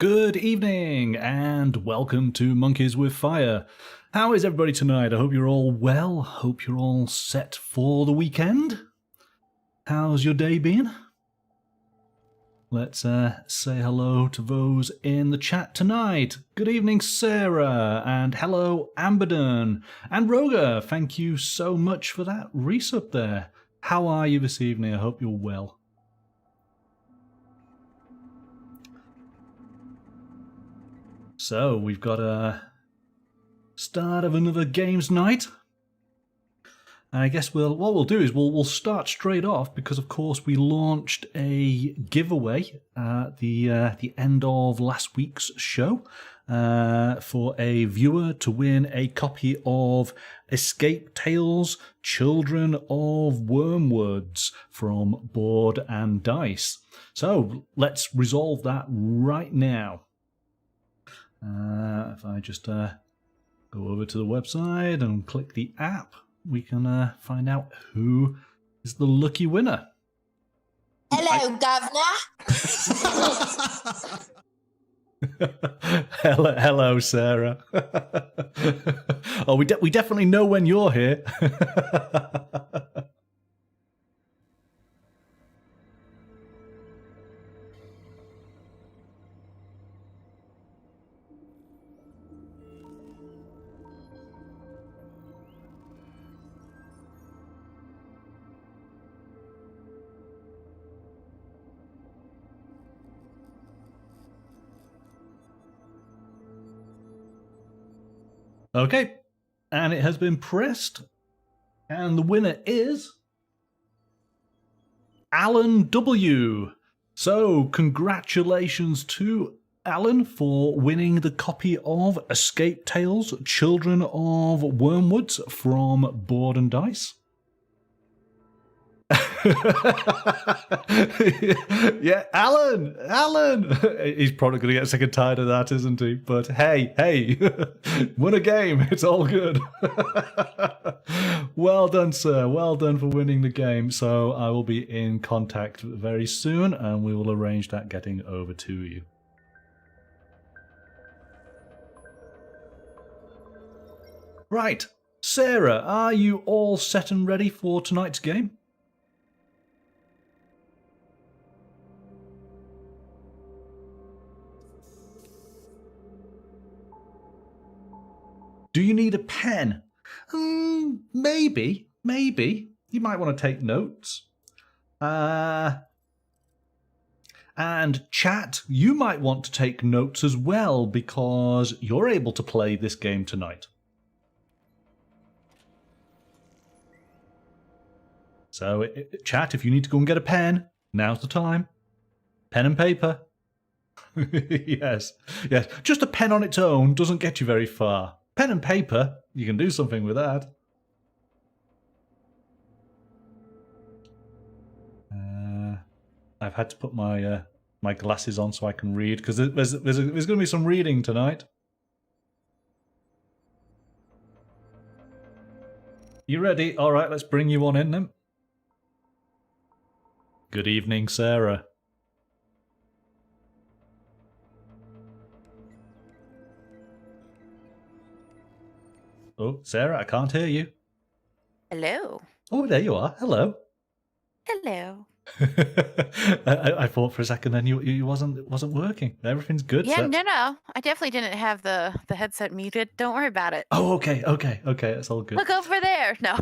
Good evening and welcome to Monkeys with Fire. How is everybody tonight? I hope you're all well. Hope you're all set for the weekend. How's your day been? Let's say hello to those in the chat tonight. Good evening, Sarah, and hello, Amberden. And Roger, thank you so much for that resub there. How are you this evening? I hope you're well. So, we've got a start of another games night. And I guess what we'll do is we'll start straight off because, of course, we launched a giveaway at the end of last week's show for a viewer to win a copy of Escape Tales: Children of Wormwoods from Board and Dice. So, let's resolve that right now. If I just go over to the website and click the app, we can find out who is the lucky winner. Hello, Governor. Hello, Sarah. Oh, we definitely know when you're here. Okay, and it has been pressed, and the winner is Alan W. So, congratulations to Alan for winning the copy of Escape Tales: Children of Wormwoods from Board and Dice. Yeah, Alan! He's probably going to get sick and tired of that, isn't he? But hey, win a game. It's all good. Well done, sir. Well done for winning the game. So I will be in contact very soon, and we will arrange that getting over to you. Right. Sarah, are you all set and ready for tonight's game? Do you need a pen? Maybe. You might want to take notes. And chat, you might want to take notes as well because you're able to play this game tonight. So, chat, if you need to go and get a pen, now's the time. Pen and paper. Yes. Just a pen on its own doesn't get you very far. Pen and paper, you can do something with that. I've had to put my my glasses on so I can read because there's going to be some reading tonight. You ready? All right, let's bring you on in then. Good evening, Sarah. Oh, Sarah, I can't hear you. Hello. Oh, there you are. Hello. Hello. I thought for a second then you wasn't working. Everything's good. Yeah, so no. I definitely didn't have the headset muted. Don't worry about it. Oh, okay. That's all good. Look over there. No.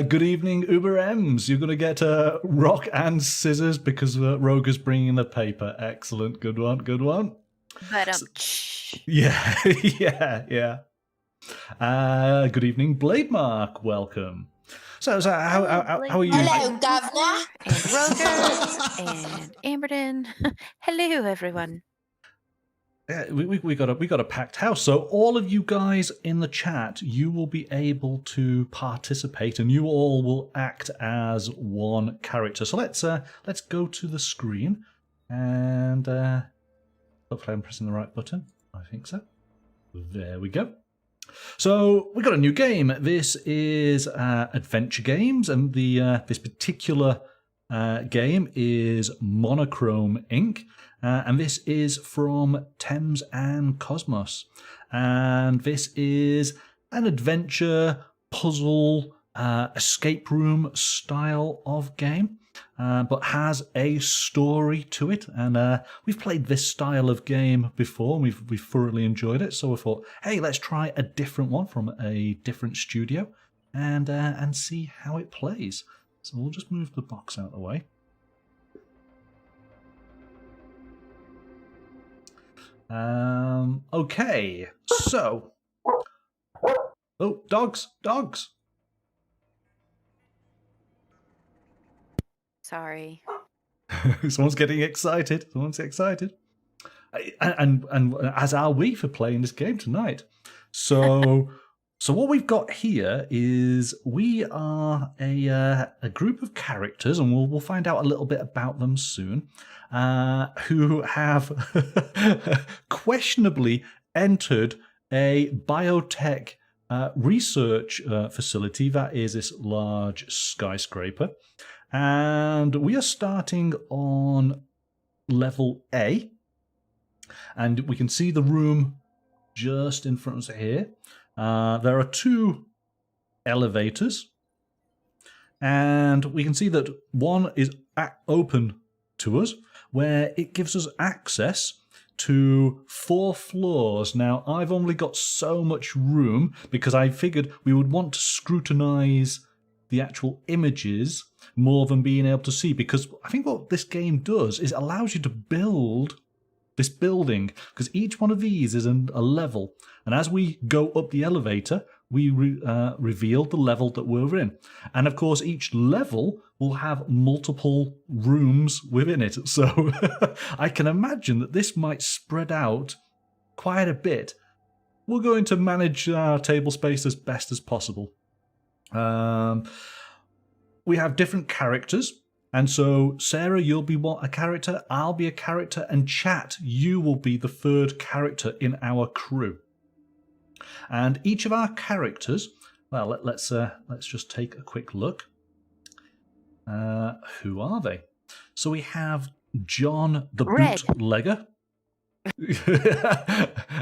Good evening, Uber M's. You're going to get rock and scissors because Roger's bringing the paper. Excellent. Good one. But Yeah. Good evening, Blade Mark. Welcome. So how are you? Hello, Governor. And Roger and Amberden. Hello, everyone. Yeah, we got a packed house. So all of you guys in the chat, you will be able to participate, and you all will act as one character. So let's go to the screen, and hopefully I'm pressing the right button. I think so. There we go. So we got a new game. This is Adventure Games, and the this particular game is Monochrome Inc. And this is from Thames and Kosmos. And this is an adventure, puzzle, escape room style of game, but has a story to it. And we've played this style of game before, and we've thoroughly enjoyed it. So we thought, hey, let's try a different one from a different studio and see how it plays. So we'll just move the box out of the way. Okay, so... Oh, dogs! Sorry. Someone's getting excited. And as are we for playing this game tonight. So what we've got here is we are a group of characters, and we'll find out a little bit about them soon, who have questionably entered a biotech research facility that is this large skyscraper. And we are starting on level A. And we can see the room just in front of us here. There are 2 elevators. And we can see that one is open to us, where it gives us access to 4 floors. Now, I've only got so much room because I figured we would want to scrutinize the actual images more than being able to see, because I think what this game does is it allows you to build this building, because each one of these is a level, and as we go up the elevator we reveal the level that we're in, and of course each level will have multiple rooms within it, so I can imagine that this might spread out quite a bit. We're going to manage our table space as best as possible. We have different characters, and so Sarah, you'll be a character, I'll be a character, and Chat, you will be the 3rd character in our crew. And each of our characters, well, let's just take a quick look. Who are they? So we have John the bootlegger.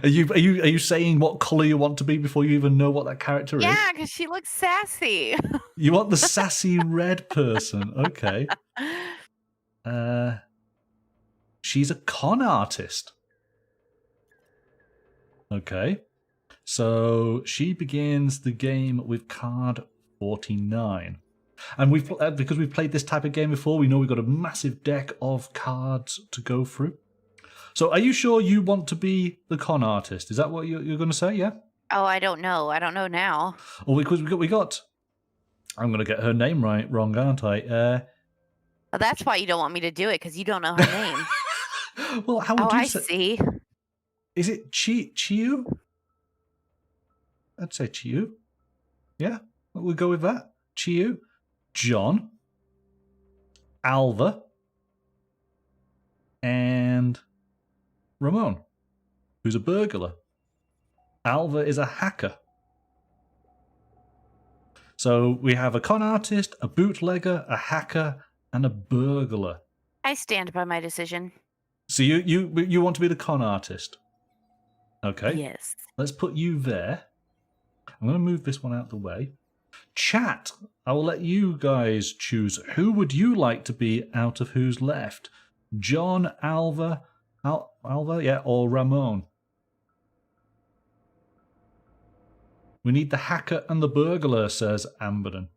Are you saying what colour you want to be before you even know what that character is? Yeah, because she looks sassy. You want the sassy red person? Okay. She's a con artist. Okay. So she begins the game with card 49. And because we've played this type of game before, we know we've got a massive deck of cards to go through. So are you sure you want to be the con artist? Is that what you're going to say, yeah? Oh, I don't know. I don't know now. Well, because we got I'm going to get her name wrong, aren't I? Well, that's why you don't want me to do it, because you don't know her name. Well, how would you I say? see. Is it Chiyu? I'd say Chiyu. Yeah, we'll go with that. Chiyu, John, Alva, and Ramon, who's a burglar. Alva is a hacker. So we have a con artist, a bootlegger, a hacker, and a burglar. I stand by my decision. So you want to be the con artist? Okay. Yes. Let's put you there. I'm going to move this one out of the way. Chat, I will let you guys choose. Who would you like to be out of who's left? John, Alva, yeah, or Ramon? We need the hacker and the burglar, says Amberden.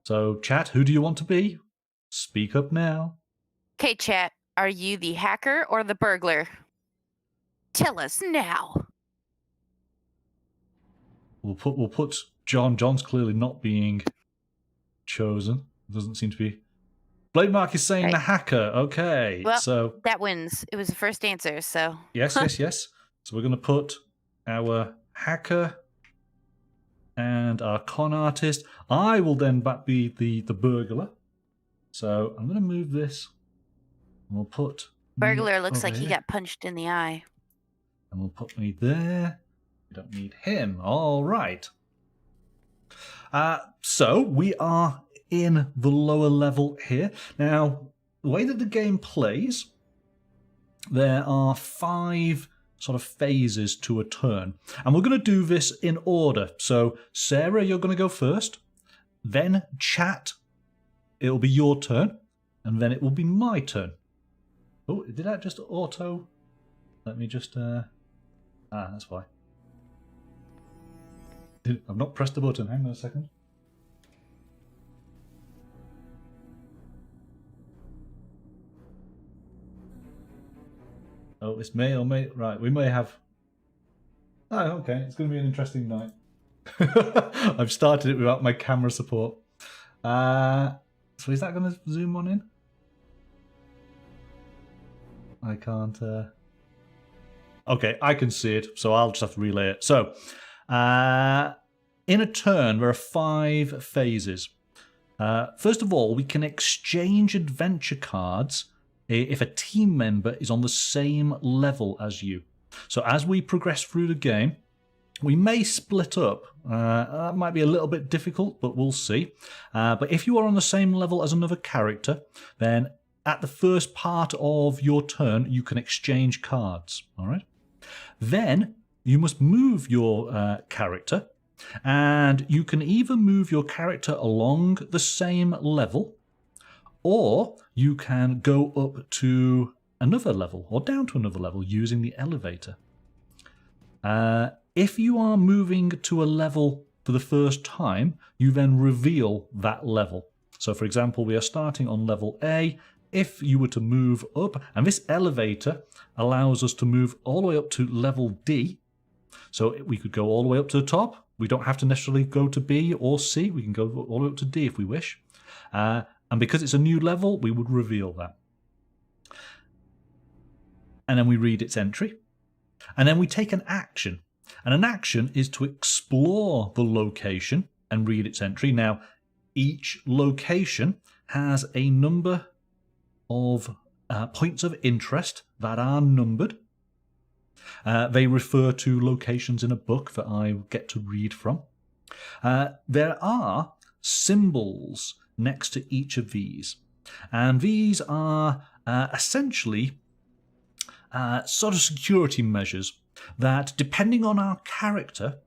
So, chat, who do you want to be? Speak up now. Okay, chat. Are you the hacker or the burglar? Tell us now. We'll put John. John's clearly not being chosen. Doesn't seem to be. Blade Mark is saying Right. the hacker. Okay, Well, so that wins. It was the first answer, so. yes. So we're going to put our hacker and our con artist. I will then be the burglar. So I'm going to move this. And we'll put Burglar looks over like he here. got punched in the eye. And we'll put me there. We don't need him. All right. So we are in the lower level here. Now, the way that the game plays, there are 5 sort of phases to a turn. And we're going to do this in order. So, Sarah, you're going to go first. Then, chat, it'll be your turn. And then it will be my turn. Oh, did that just auto? Let me just... that's why. I've not pressed the button. Hang on a second. Oh, it's may or may... Right, we may have... Oh, okay. It's going to be an interesting night. I've started it without my camera support. So is that going to zoom on in? I can't... Okay, I can see it, so I'll just have to relay it. So, in a turn, there are 5 phases. First of all, we can exchange adventure cards if a team member is on the same level as you. So as we progress through the game, we may split up. That might be a little bit difficult, but we'll see. But if you are on the same level as another character, then at the first part of your turn, you can exchange cards. All right. Then you must move your character, and you can either move your character along the same level, or you can go up to another level or down to another level using the elevator. If you are moving to a level for the first time, you then reveal that level. So, for example, we are starting on level A. If you were to move up, and this elevator allows us to move all the way up to level D, so we could go all the way up to the top. We don't have to necessarily go to B or C. We can go all the way up to D if we wish. And because it's a new level, we would reveal that. And then we read its entry. And then we take an action. And an action is to explore the location and read its entry. Now, each location has a number of points of interest that are numbered. They refer to locations in a book that I get to read from. There are symbols next to each of these. And these are essentially sort of security measures that, depending on our character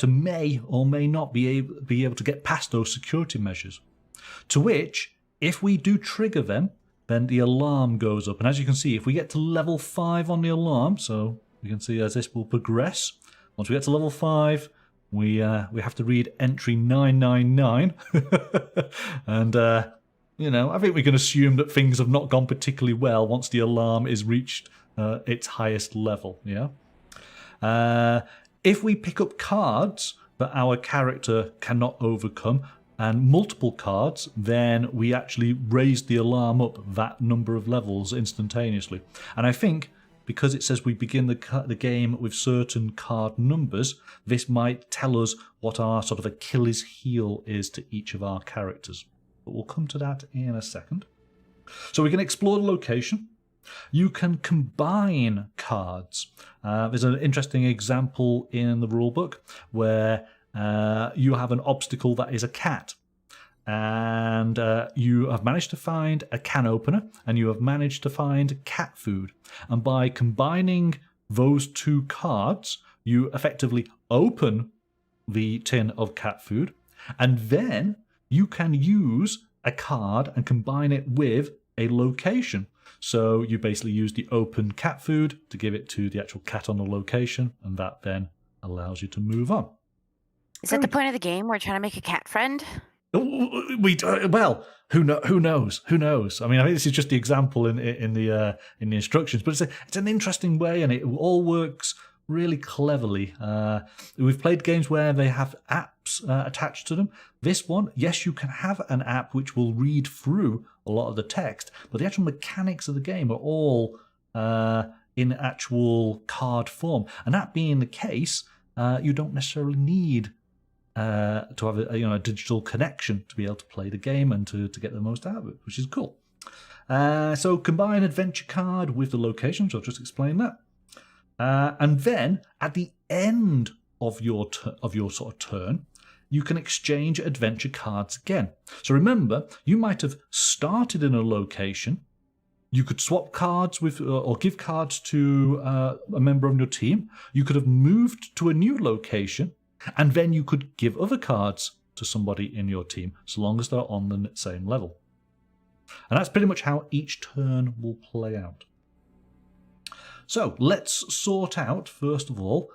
may or may not be able to get past those security measures. To which, if we do trigger them, then the alarm goes up. And as you can see, if we get to level 5 on the alarm, so you can see as this will progress, once we get to level 5, we have to read entry 999. And, I think we can assume that things have not gone particularly well once the alarm is reached its highest level. Yeah. If we pick up cards that our character cannot overcome, and multiple cards, then we actually raise the alarm up that number of levels instantaneously. And I think because it says we begin the game with certain card numbers, this might tell us what our sort of Achilles heel is to each of our characters. But we'll come to that in a second. So we can explore the location. You can combine cards. There's an interesting example in the rulebook where you have an obstacle that is a cat, and you have managed to find a can opener, and you have managed to find cat food. And by combining those 2 cards, you effectively open the tin of cat food, and then you can use a card and combine it with a location. So you basically use the open cat food to give it to the actual cat on the location, and that then allows you to move on. Is that the point of the game? We're trying to make a cat friend? Well, who knows? Who knows? I mean, I think this is just the example in the instructions, but it's an interesting way, and it all works really cleverly. We've played games where they have apps attached to them. This one, yes, you can have an app which will read through a lot of the text, but the actual mechanics of the game are all in actual card form. And that being the case, you don't necessarily need to have a digital connection to be able to play the game and to get the most out of it, which is cool. So combine adventure card with the location, so I'll just explain that. And then at the end of your sort of turn, you can exchange adventure cards again. So remember, you might have started in a location. You could swap cards with or give cards to a member of your team. You could have moved to a new location, and then you could give other cards to somebody in your team, so long as they're on the same level. And that's pretty much how each turn will play out. So let's sort out, first of all,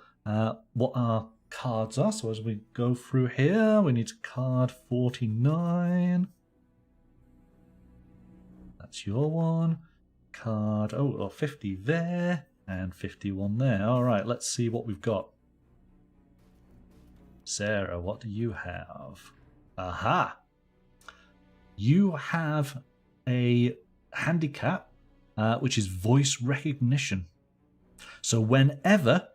what our cards are. So as we go through here, we need card 49. That's your one. Card 50 there, and 51 there. All right, let's see what we've got. Sarah, what do you have? Aha! You have a handicap, which is voice recognition. So whenever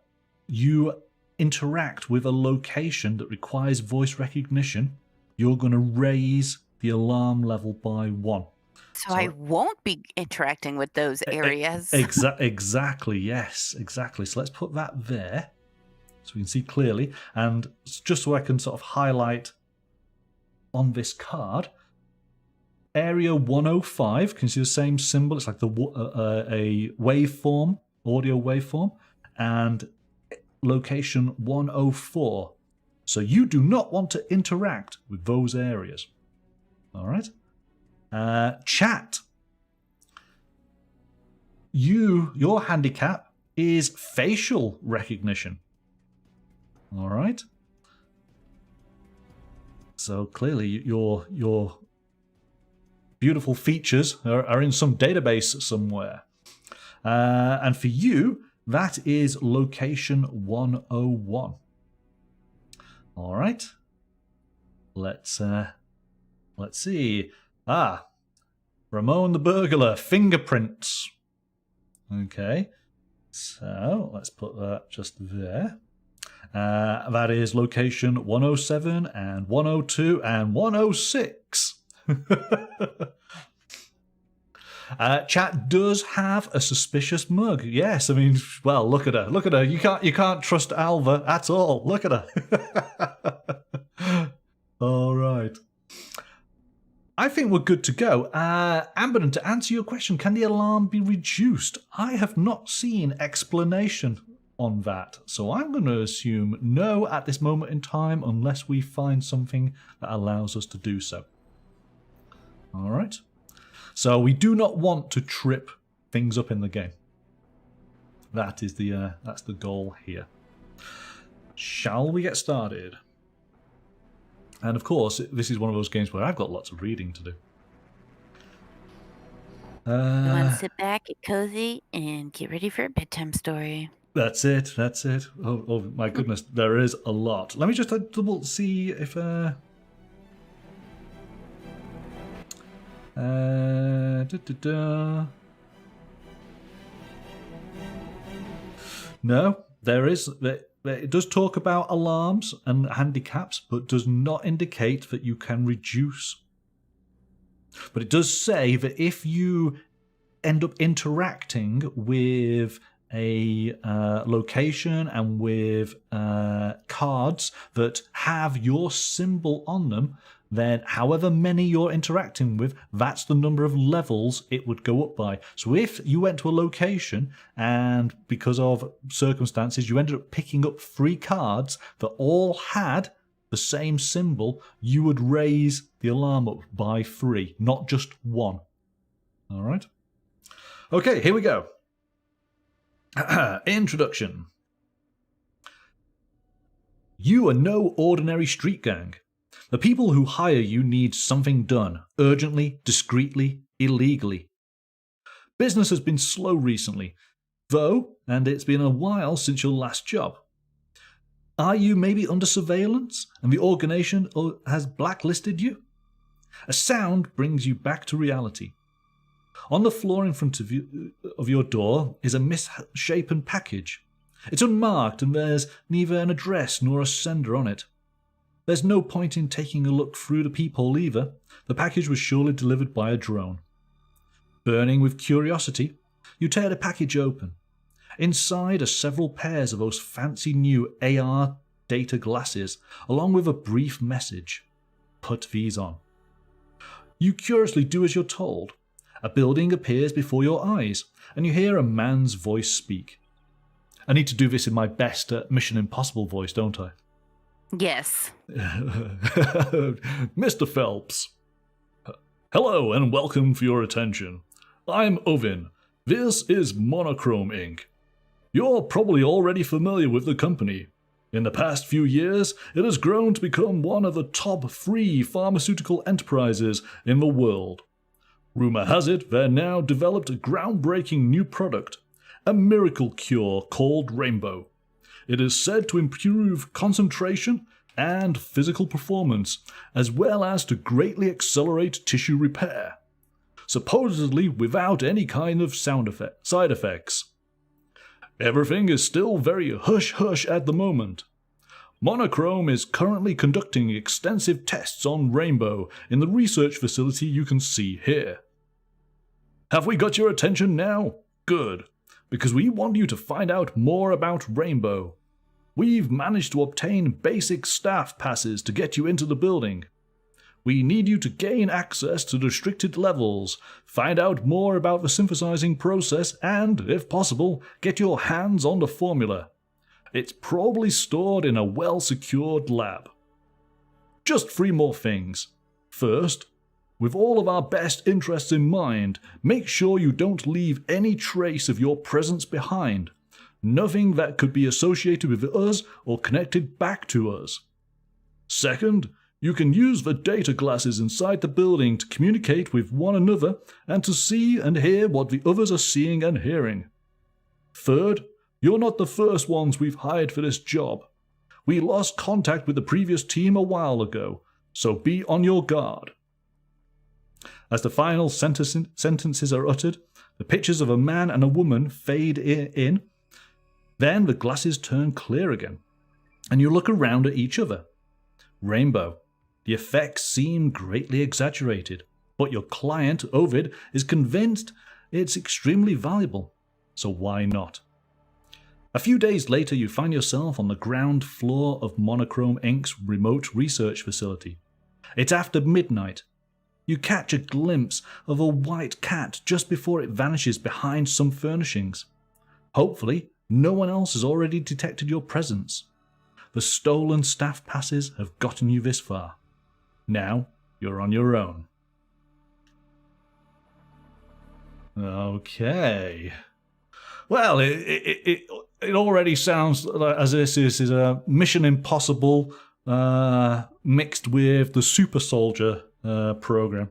you interact with a location that requires voice recognition, you're going to raise the alarm level by 1. So I won't be interacting with those areas. Exactly, yes, exactly. So let's put that there so we can see clearly. And just so I can sort of highlight on this card, area 105, can you see the same symbol? It's like a waveform, audio waveform, and location 104. So you do not want to interact with those areas. All right. Chat. Your handicap is facial recognition. All right. So clearly your beautiful features are in some database somewhere. And for you, that is location 101. All right. Let's see. Ramon the burglar, fingerprints. Okay. So let's put that just there. That is location 107 and 102 and 106. Chat does have a suspicious mug. Yes, I mean, well, look at her. Look at her. You can't trust Alva at all. Look at her. All right. I think we're good to go. Amberton, to answer your question, can the alarm be reduced? I have not seen explanation on that, so I'm going to assume no at this moment in time unless we find something that allows us to do so. All right. So we do not want to trip things up in the game. That is that's the goal here. Shall we get started? And of course, this is one of those games where I've got lots of reading to do. You want to sit back, get cozy, and get ready for a bedtime story. That's it. That's it. Oh my goodness, there is a lot. Let me just double see if No, there is. It does talk about alarms and handicaps, but does not indicate that you can reduce. But it does say that if you end up interacting with a location and with cards that have your symbol on them, then however many you're interacting with, that's the number of levels it would go up by. So if you went to a location and because of circumstances you ended up picking up 3 cards that all had the same symbol, you would raise the alarm up by 3, not just 1. All right. Okay, here we go. Introduction. You are no ordinary street gang. The people who hire you need something done, urgently, discreetly, illegally. Business has been slow recently, though, and it's been a while since your last job. Are you maybe under surveillance, and the organization has blacklisted you? A sound brings you back to reality. On the floor in front of your door is a misshapen package. It's unmarked, and there's neither an address nor a sender on it. There's no point in taking a look through the peephole either. The package was surely delivered by a drone. Burning with curiosity, you tear the package open. Inside are several pairs of those fancy new AR data glasses, along with a brief message. Put these on. You curiously do as you're told. A building appears before your eyes, and you hear a man's voice speak. I need to do this in my best Mission Impossible voice, don't I? Yes. Mr. Phelps. Hello and welcome for your attention. I'm Ovin. This is Monochrome Inc. You're probably already familiar with the company. In the past few years, it has grown to become one of the top 3 pharmaceutical enterprises in the world. Rumor has it they're now developed a groundbreaking new product, a miracle cure called Rainbow. It is said to improve concentration and physical performance, as well as to greatly accelerate tissue repair, supposedly without any kind of side effects. Everything is still very hush-hush at the moment. Monochrome is currently conducting extensive tests on Rainbow in the research facility you can see here. Have we got your attention now? Good, because we want you to find out more about Rainbow. We've managed to obtain basic staff passes to get you into the building. We need you to gain access to the restricted levels, find out more about the synthesizing process, and, if possible, get your hands on the formula. It's probably stored in a well-secured lab. Just 3 more things. First, with all of our best interests in mind, make sure you don't leave any trace of your presence behind. Nothing that could be associated with us or connected back to us. Second, you can use the data glasses inside the building to communicate with one another and to see and hear what the others are seeing and hearing. Third, you're not the first ones we've hired for this job. We lost contact with the previous team a while ago, so be on your guard. As the final sentences are uttered, the pictures of a man and a woman fade in. Then the glasses turn clear again, and you look around at each other. Rainbow. The effects seem greatly exaggerated, but your client, Ovid, is convinced it's extremely valuable, so why not? A few days later, you find yourself on the ground floor of Monochrome Inc.'s remote research facility. It's after midnight. You catch a glimpse of a white cat just before it vanishes behind some furnishings. Hopefully, no one else has already detected your presence. The stolen staff passes have gotten you this far. Now, you're on your own. Okay. Well, it already sounds as this is a Mission Impossible mixed with the Super Soldier program.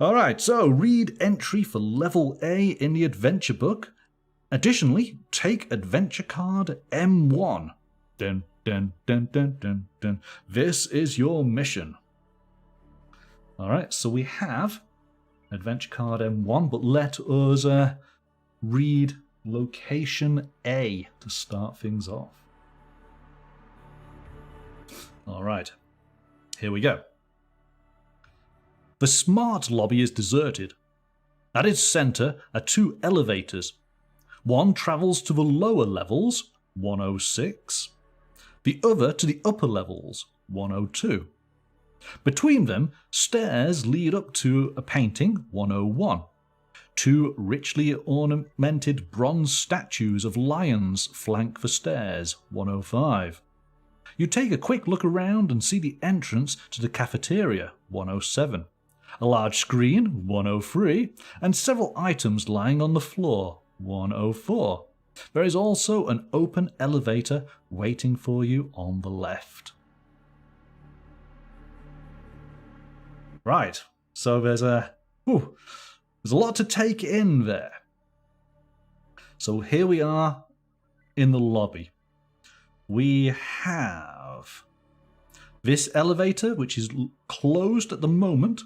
All right, so read entry for level A in the adventure book. Additionally, take adventure card M1. Dun, dun, dun, dun, dun, dun. This is your mission. All right, so we have adventure card M1, but let us read location A to start things off. All right, here we go. The smart lobby is deserted. At its center are 2 elevators. One travels to the lower levels, 106. The other to the upper levels, 102. Between them, stairs lead up to a painting, 101. 2 richly ornamented bronze statues of lions flank the stairs, 105. You take a quick look around and see the entrance to the cafeteria, 107. A large screen, 103, and several items lying on the floor, 104. There is also an open elevator waiting for you on the left. Right, so there's a lot to take in there. So here we are in the lobby. We have this elevator, which is closed at the moment,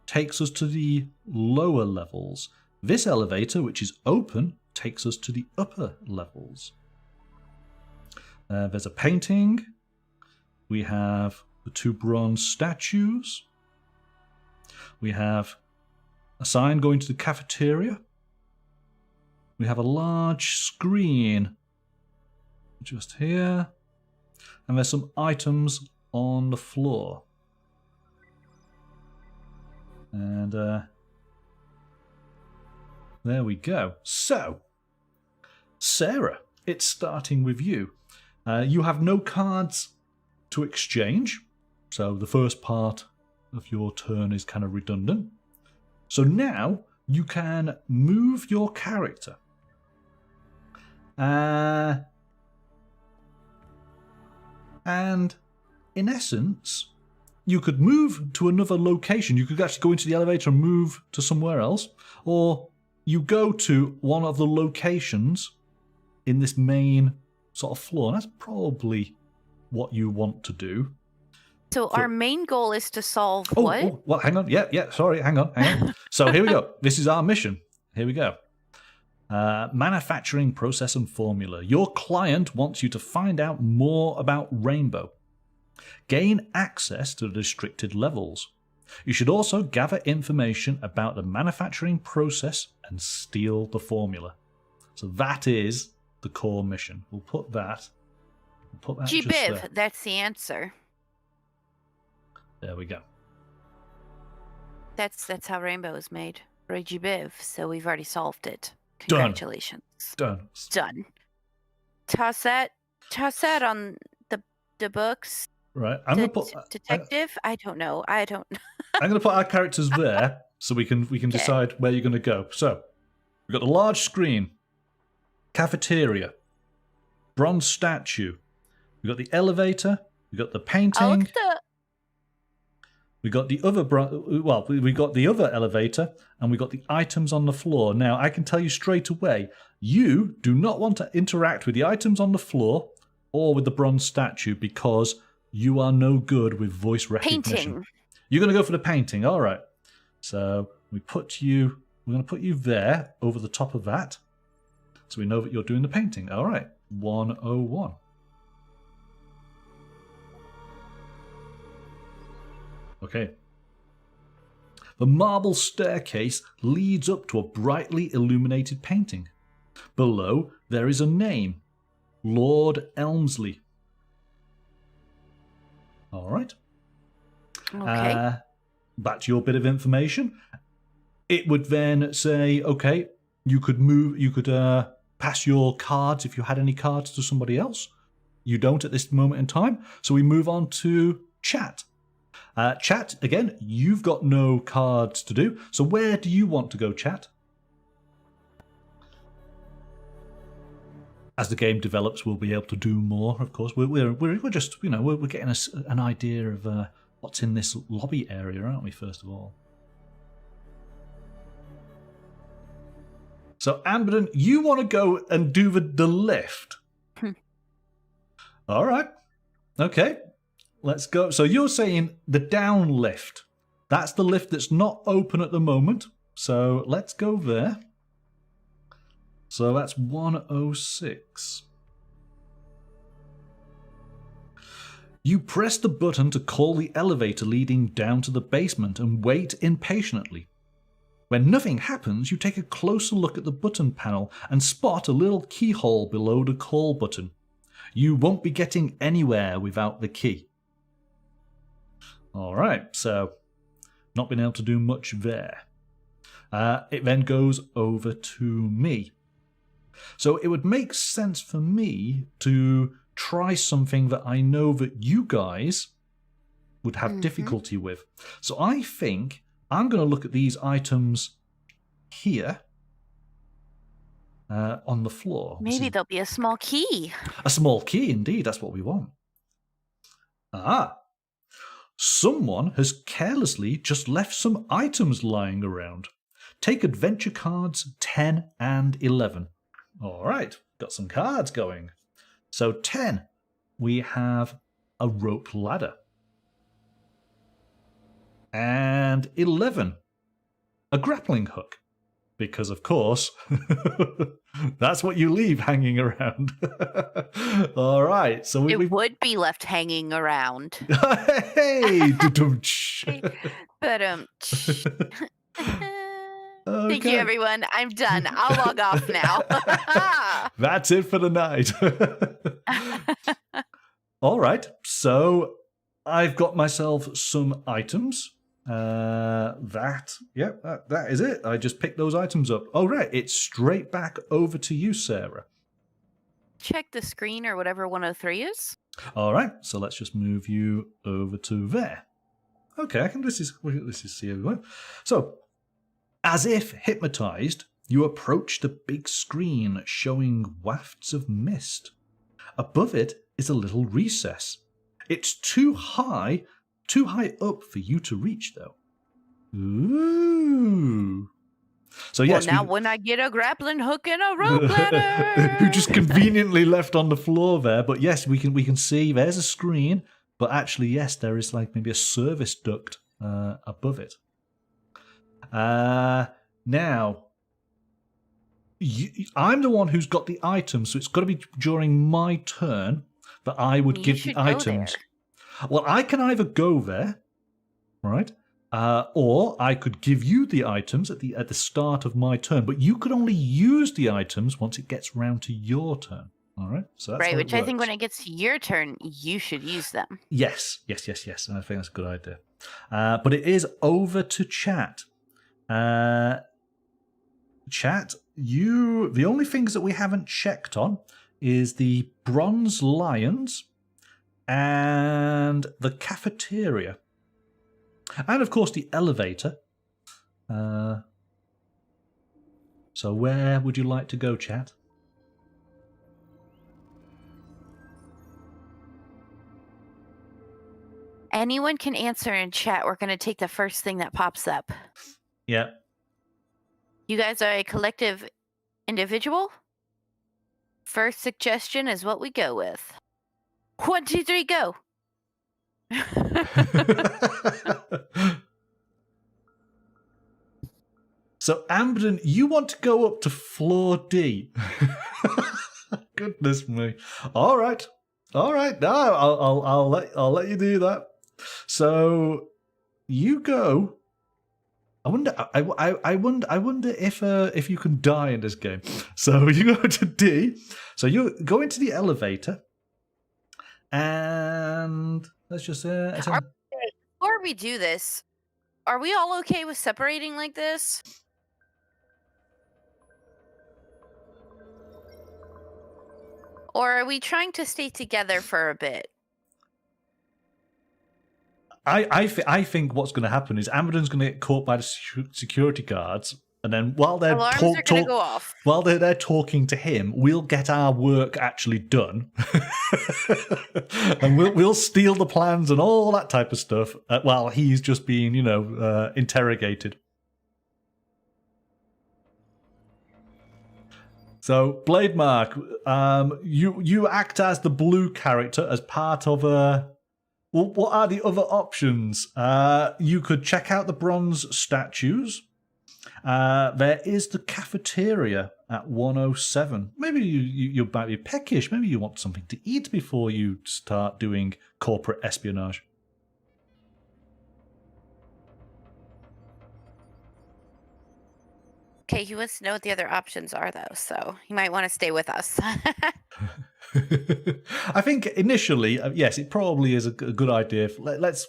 takes us to the lower levels. This elevator, which is open, takes us to the upper levels. There's a painting. We have the 2 bronze statues. We have a sign going to the cafeteria. We have a large screen just here. And there's some items on the floor. And there we go. So, Sarah, it's starting with you. You have no cards to exchange, so the first part of your turn is kind of redundant. So now you can move your character. And in essence, you could move to another location. You could actually go into the elevator and move to somewhere else, or you go to one of the locations in this main sort of floor. And that's probably what you want to do. So our main goal is to solve what? Oh, well, hang on. Yeah, sorry, hang on. So here we go. This is our mission. Here we go. Manufacturing process and formula. Your client wants you to find out more about Rainbow. Gain access to the restricted levels. You should also gather information about the manufacturing process and steal the formula. So that is the core mission. We'll put that just G-Biv, there. that's the answer. There we go. That's how Rainbow is made. For G-Biv, so we've already solved it. Done. Congratulations. Done. Toss that on the books. Right. I'm gonna put detective. I don't know. I'm gonna put our characters there so we can decide where you're gonna go. So we've got the large screen, cafeteria, bronze statue. We've got the elevator. We've got the painting. We got the other we got the other elevator, and we got the items on the floor. Now, I can tell you straight away, you do not want to interact with the items on the floor or with the bronze statue because you are no good with voice recognition. Painting. You're going to go for the painting, all right. So we're going to put you there over the top of that, so we know that you're doing the painting. All right, 101. Okay. The marble staircase leads up to a brightly illuminated painting. Below, there is a name, Lord Elmsley. All right. Okay. Back to your bit of information. It would then say, okay, you could pass your cards if you had any cards to somebody else. You don't at this moment in time. So we move on to chat. Chat, again, you've got no cards to do. So where do you want to go, chat? As the game develops, we'll be able to do more, of course. We're just, we're getting an idea of what's in this lobby area, aren't we, first of all? So, Amberden, you want to go and do the lift? All right. Okay. Let's go. So you're saying the down lift. That's the lift that's not open at the moment. So let's go there. So that's 106. You press the button to call the elevator leading down to the basement and wait impatiently. When nothing happens, you take a closer look at the button panel and spot a little keyhole below the call button. You won't be getting anywhere without the key. All right, so not been able to do much there. It then goes over to me. So it would make sense for me to try something that I know that you guys would have difficulty with. So I think I'm going to look at these items here on the floor. Maybe there'll be a small key. A small key, indeed. That's what we want. Someone has carelessly just left some items lying around. Take adventure cards 10 and 11. All right, got some cards going. So 10, we have a rope ladder. And 11, a grappling hook. Because, of course, that's what you leave hanging around. All right. So it would be left hanging around. Hey! But Okay. Thank you, everyone. I'm done. I'll log off now. That's it for the night. All right. So I've got myself some items. That is it. I just picked those items up. All right. It's straight back over to you, Sarah. Check the screen or whatever 103 is. All right. So let's just move you over to there. Okay. I can. This is see everyone. So, as if hypnotized, you approach the big screen showing wafts of mist. Above it is a little recess. It's too high up for you to reach, though. Ooh. So yes, well, now when I get a grappling hook and a rope ladder, who just conveniently left on the floor there. But yes, we can see there's a screen, but actually yes, there is like maybe a service duct above it. Now, I'm the one who's got the items, so it's got to be during my turn that I would give the items. Well, I can either go there, right, or I could give you the items at the start of my turn. But you could only use the items once it gets round to your turn. All right, so that's right. how it Which I think works. when it gets to your turn, you should use them. Yes. And I think that's a good idea. But it is over to chat. Chat, the only things that we haven't checked on is the bronze lions and the cafeteria. And of course the elevator. So where would you like to go, chat? Anyone can answer in chat. We're going to take the first thing that pops up. Yeah. You guys are a collective individual? First suggestion is what we go with. 1, 2, 3, go. So, Amberden, you want to go up to floor D? Goodness me! All right. No, I'll let you do that. So, you go. I wonder if you can die in this game. So you go to D. So you go into the elevator, and let's just before we do this, are we all okay with separating like this? Or are we trying to stay together for a bit? I think what's going to happen is Amberden's going to get caught by the security guards, and then while they're alarms are going to go off. While they're talking to him, we'll get our work actually done, and we'll steal the plans and all that type of stuff while he's just being interrogated. So Blade Mark, you act as the blue character as part of a. Well, what are the other options? You could check out the bronze statues. There is the cafeteria at 107. Maybe you might be peckish. Maybe you want something to eat before you start doing corporate espionage. Okay, he wants to know what the other options are, though, so he might want to stay with us. I think initially, yes, it probably is a good idea. Let's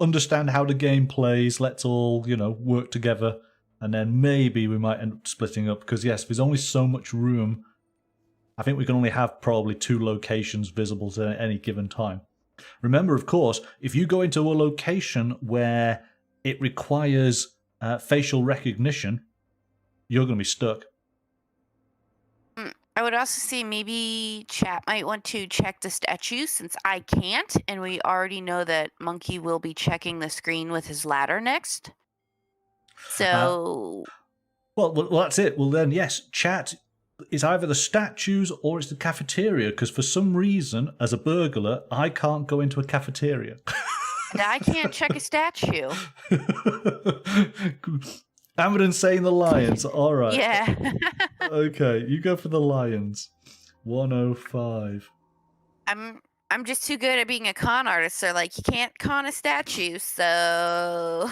understand how the game plays. Let's all, work together. And then maybe we might end up splitting up. Because, yes, there's only so much room. I think we can only have probably 2 locations visible at any given time. Remember, of course, if you go into a location where it requires facial recognition, you're going to be stuck. I would also say maybe chat might want to check the statue since I can't, and we already know that Monkey will be checking the screen with his ladder next. So... Well, that's it. Well, then, yes, chat is either the statues or it's the cafeteria, because for some reason, as a burglar, I can't go into a cafeteria. And I can't check a statue. Amberden saying the lions. All right. Yeah. Okay, you go for the lions. 105. I'm just too good at being a con artist, so you can't con a statue. So.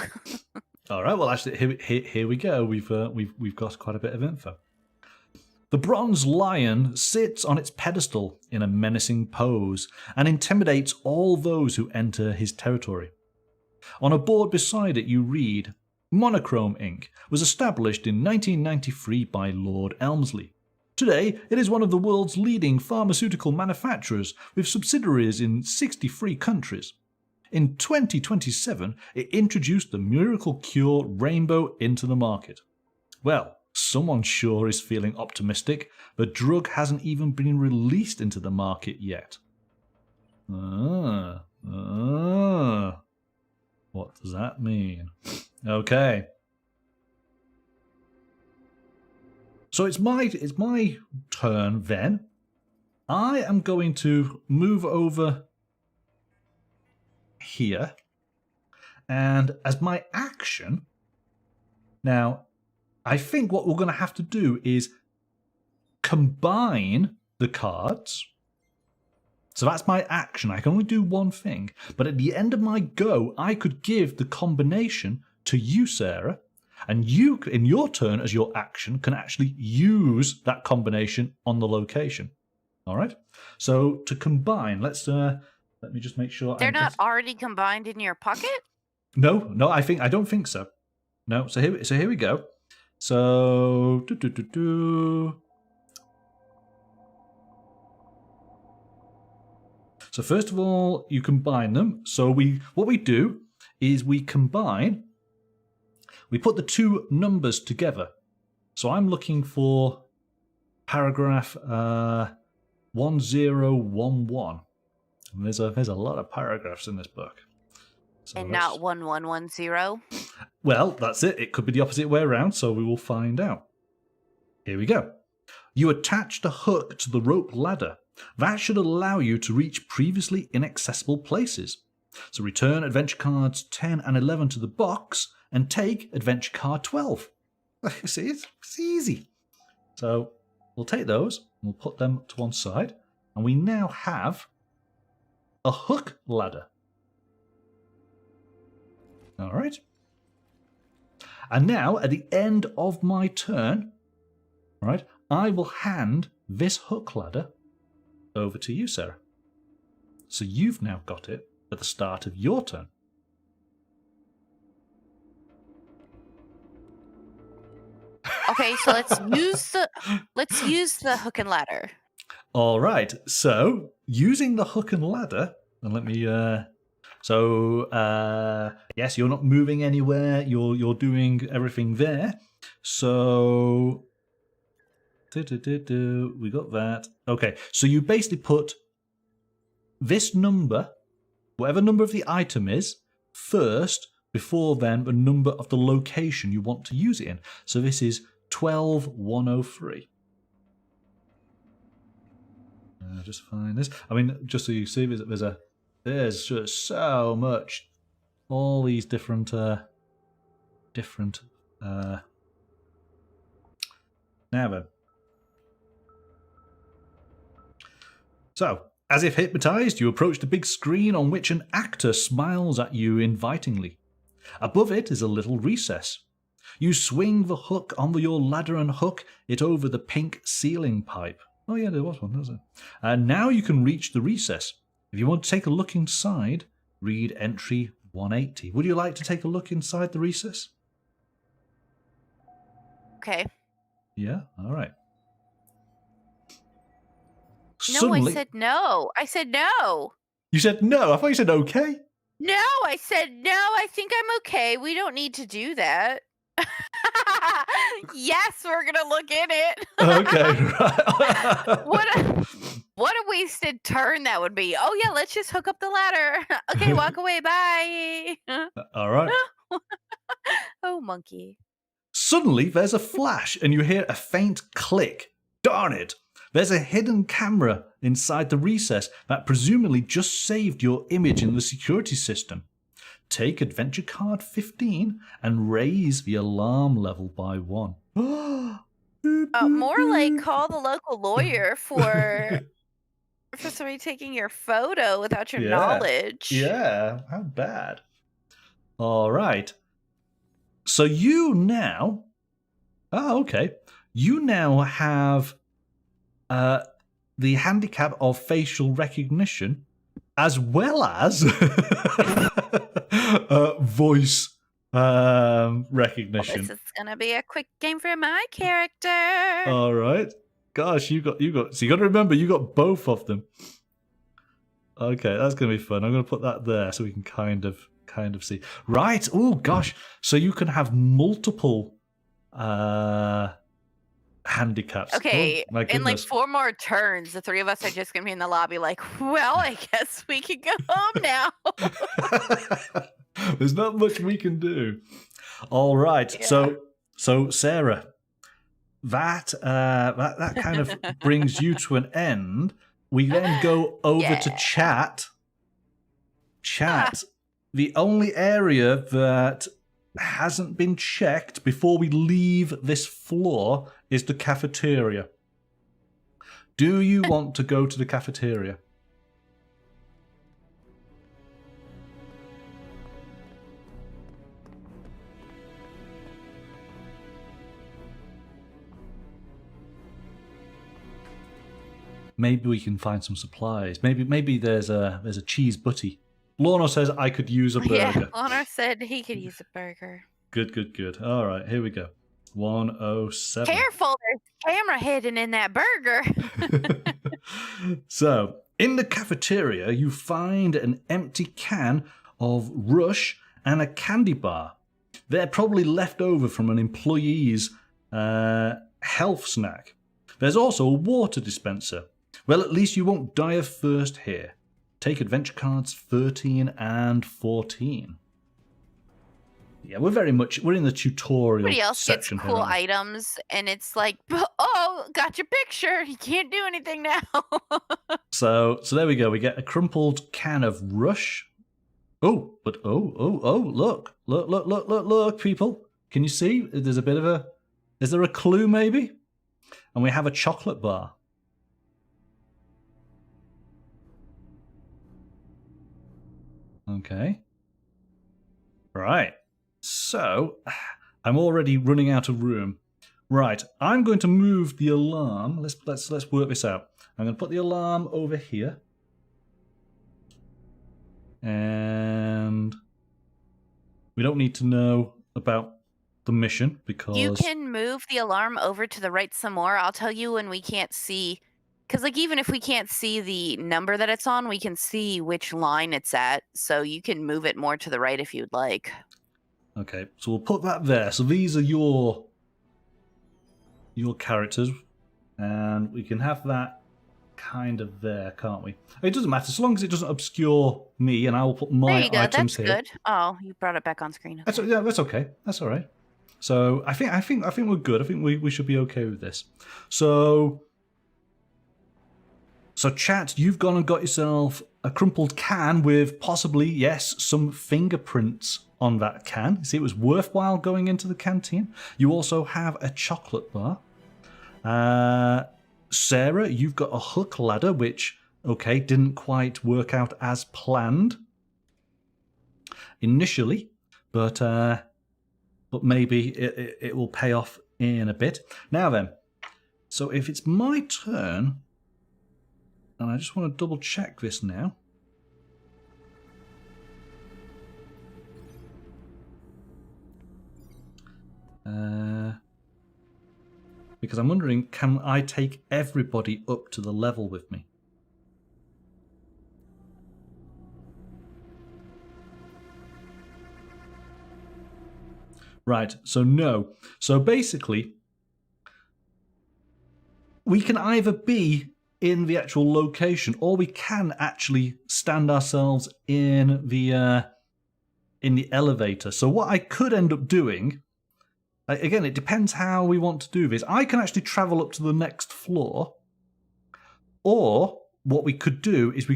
All right. Well, actually, here we go. We've got quite a bit of info. The bronze lion sits on its pedestal in a menacing pose and intimidates all those who enter his territory. On a board beside it you read, Monochrome Inc. was established in 1993 by Lord Elmsley. Today, it is one of the world's leading pharmaceutical manufacturers with subsidiaries in 63 countries. In 2027, it introduced the miracle cure Rainbow into the market. Well, someone sure is feeling optimistic. The drug hasn't even been released into the market yet. What does that mean? Okay. So it's my turn then. I am going to move over here. And as my action, now I think what we're going to have to do is combine the cards. So that's my action. I can only do one thing. But at the end of my go, I could give the combination to you, Sarah. And you, in your turn as your action, can actually use that combination on the location. All right? So to combine, let me just make sure. They're not already combined in your pocket? No, I don't think so. No, so here we go. So So first of all, you combine them. So what we do is we combine. We put the two numbers together. So I'm looking for paragraph 1011. And there's a lot of paragraphs in this book. So and not 1110? Well, that's it. It could be the opposite way around, so we will find out. Here we go. You attach the hook to the rope ladder. That should allow you to reach previously inaccessible places. So return adventure cards 10 and 11 to the box and take adventure card 12. See, it's easy. So we'll take those and we'll put them to one side. And we now have a hook ladder. All right. And now, at the end of my turn, all right, I will hand this hook ladder over to you, Sarah. So you've now got it at the start of your turn. Okay, so let's use the hook and ladder. All right. So using the hook and ladder, and let me. Yes, you're not moving anywhere. You're doing everything there. So we got that. Okay. So you basically put this number, whatever number of the item is, first before then the number of the location you want to use it in. So this is 12103. Just find this. I mean, just so you see, there's just so much, all these different now then. So, as if hypnotized, you approach the big screen on which an actor smiles at you invitingly. Above it is a little recess. You swing the hook on your ladder and hook it over the pink ceiling pipe. Oh yeah, there was one, wasn't there? And now you can reach the recess. If you want to take a look inside, read entry 180. Would you like to take a look inside the recess? Okay. Yeah, all right. No, Suddenly, I said no. I said no. You said no. I thought you said okay. No, I said no. I think I'm okay. We don't need to do that. Yes, we're gonna look in it. Okay, right. What a wasted turn that would be. Oh yeah, let's just hook up the ladder. Okay, walk away. Bye. All right. Oh, monkey. Suddenly, there's a flash and you hear a faint click. Darn it. There's a hidden camera inside the recess that presumably just saved your image in the security system. Take adventure card 15 and raise the alarm level by 1. More like call the local lawyer for somebody taking your photo without your knowledge. Yeah, how bad. All right. So you now... Oh, okay. You now have the handicap of facial recognition, as well as voice recognition. This is gonna be a quick game for my character. All right. Gosh, you got. So you got to remember, you got both of them. Okay, that's gonna be fun. I'm gonna put that there so we can kind of see. Right. Oh gosh. So you can have multiple handicaps. Okay, Oh, my in like goodness. 4 more turns, the 3 of us are just gonna be in the lobby like, well, I guess we can go home now. There's not much we can do. All right. Yeah. So Sarah, that kind of brings you to an end. We then go over to chat. Chat. The only area that hasn't been checked before we leave this floor is the cafeteria. Do you want to go to the cafeteria? Maybe we can find some supplies. Maybe there's a cheese butty. Lorna says I could use a burger. Yeah, Honor said he could use a burger. Good. All right, here we go. 107. Careful, there's a camera hidden in that burger. So, in the cafeteria, you find an empty can of Rush and a candy bar. They're probably left over from an employee's health snack. There's also a water dispenser. Well, at least you won't die of thirst here. Take adventure cards 13 and 14. Yeah, we're in the tutorial Everybody else gets section cool here. items, and it's like, oh, got your picture. You can't do anything now. So there we go. We get a crumpled can of Rush. Oh, but look, people. Can you see? There's a bit of a. Is there a clue maybe? And we have a chocolate bar. Okay. Right. So, I'm already running out of room. Right. I'm going to move the alarm. Let's work this out. I'm going to put the alarm over here. And we don't need to know about the mission because You can move the alarm over to the right some more. I'll tell you when we can't see. Because, like, even if we can't see the number that it's on, we can see which line it's at. So you can move it more to the right if you'd like. Okay, so we'll put that there. So these are your characters, and we can have that kind of there, can't we? It doesn't matter as long as it doesn't obscure me, and I will put my There you go. items That's here. good. Oh, you brought it back on screen. That's okay. That's all right. So I think we're good. I think we should be okay with this. So chat, you've gone and got yourself a crumpled can with possibly, yes, some fingerprints on that can. See, it was worthwhile going into the canteen. You also have a chocolate bar. Sarah, you've got a hook ladder, which, okay, didn't quite work out as planned initially, but maybe it will pay off in a bit. Now then, so if it's my turn, and I just want to double check this now. Because I'm wondering, can I take everybody up to the level with me? Right, so no. So basically, we can either be in the actual location, or we can actually stand ourselves in the elevator. So what I could end up doing, again, it depends how we want to do this. I can actually travel up to the next floor, or what we could do is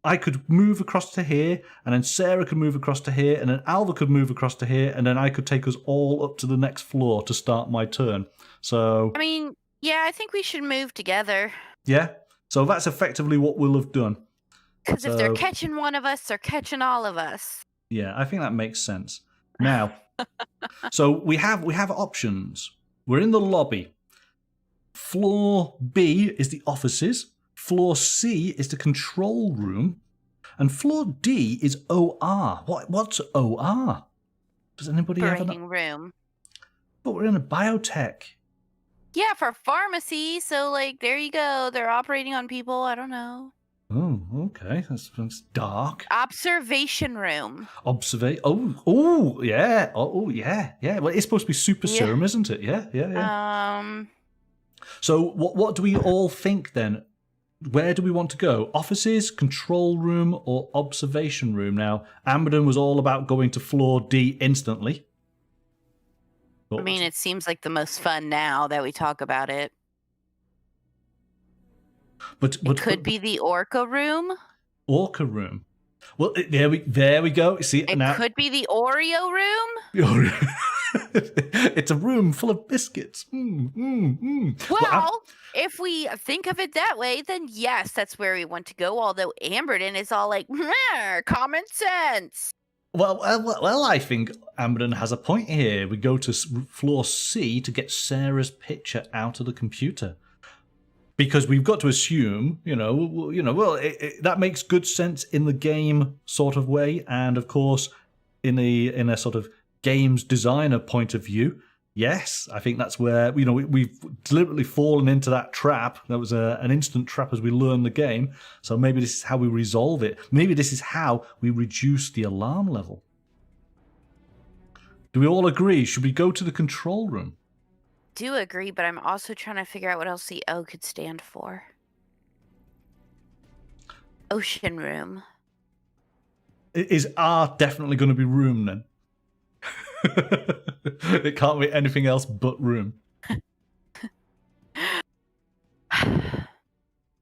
I could move across to here, and then Sarah could move across to here, and then Alva could move across to here, and then I could take us all up to the next floor to start my turn. So, I mean, yeah, I think we should move together. yeah, so that's effectively what we'll have done. Because if they're catching one of us, they're catching all of us. Yeah, I think that makes sense. Now, so we have options. We're in the lobby. Floor B is the offices. Floor C is the control room. And floor D is OR. What's OR? Does anybody have Operating room. But we're in a biotech. Yeah, for pharmacy. So, like, there you go. They're operating on people. I don't know. Oh, okay. That's dark. Observation room. Oh, yeah. Oh, yeah. Yeah. Well, it's supposed to be super serum, isn't it? Yeah. So, what do we all think then? Where do we want to go? Offices, control room, or observation room? Now, Amberden was all about going to floor D instantly. I mean, it seems like the most fun now that we talk about it. But it could be the Orca room. Orca room. Well, there we go. See, it now could be the Oreo room. It's a room full of biscuits. Well, if we think of it that way, then yes, that's where we want to go. Although Amberden is all like, common sense. Well, I think Amberden has a point here. We go to floor C to get Sarah's picture out of the computer. Because we've got to assume, that makes good sense in the game sort of way, and of course, in a sort of games designer point of view, yes, I think that's where we've deliberately fallen into that trap. That was an instant trap as we learn the game. So maybe this is how we resolve it. Maybe this is how we reduce the alarm level. Do we all agree? Should we go to the control room? Do agree, but I'm also trying to figure out what else the O could stand for. Ocean room. Is R definitely going to be room then? It can't be anything else but room.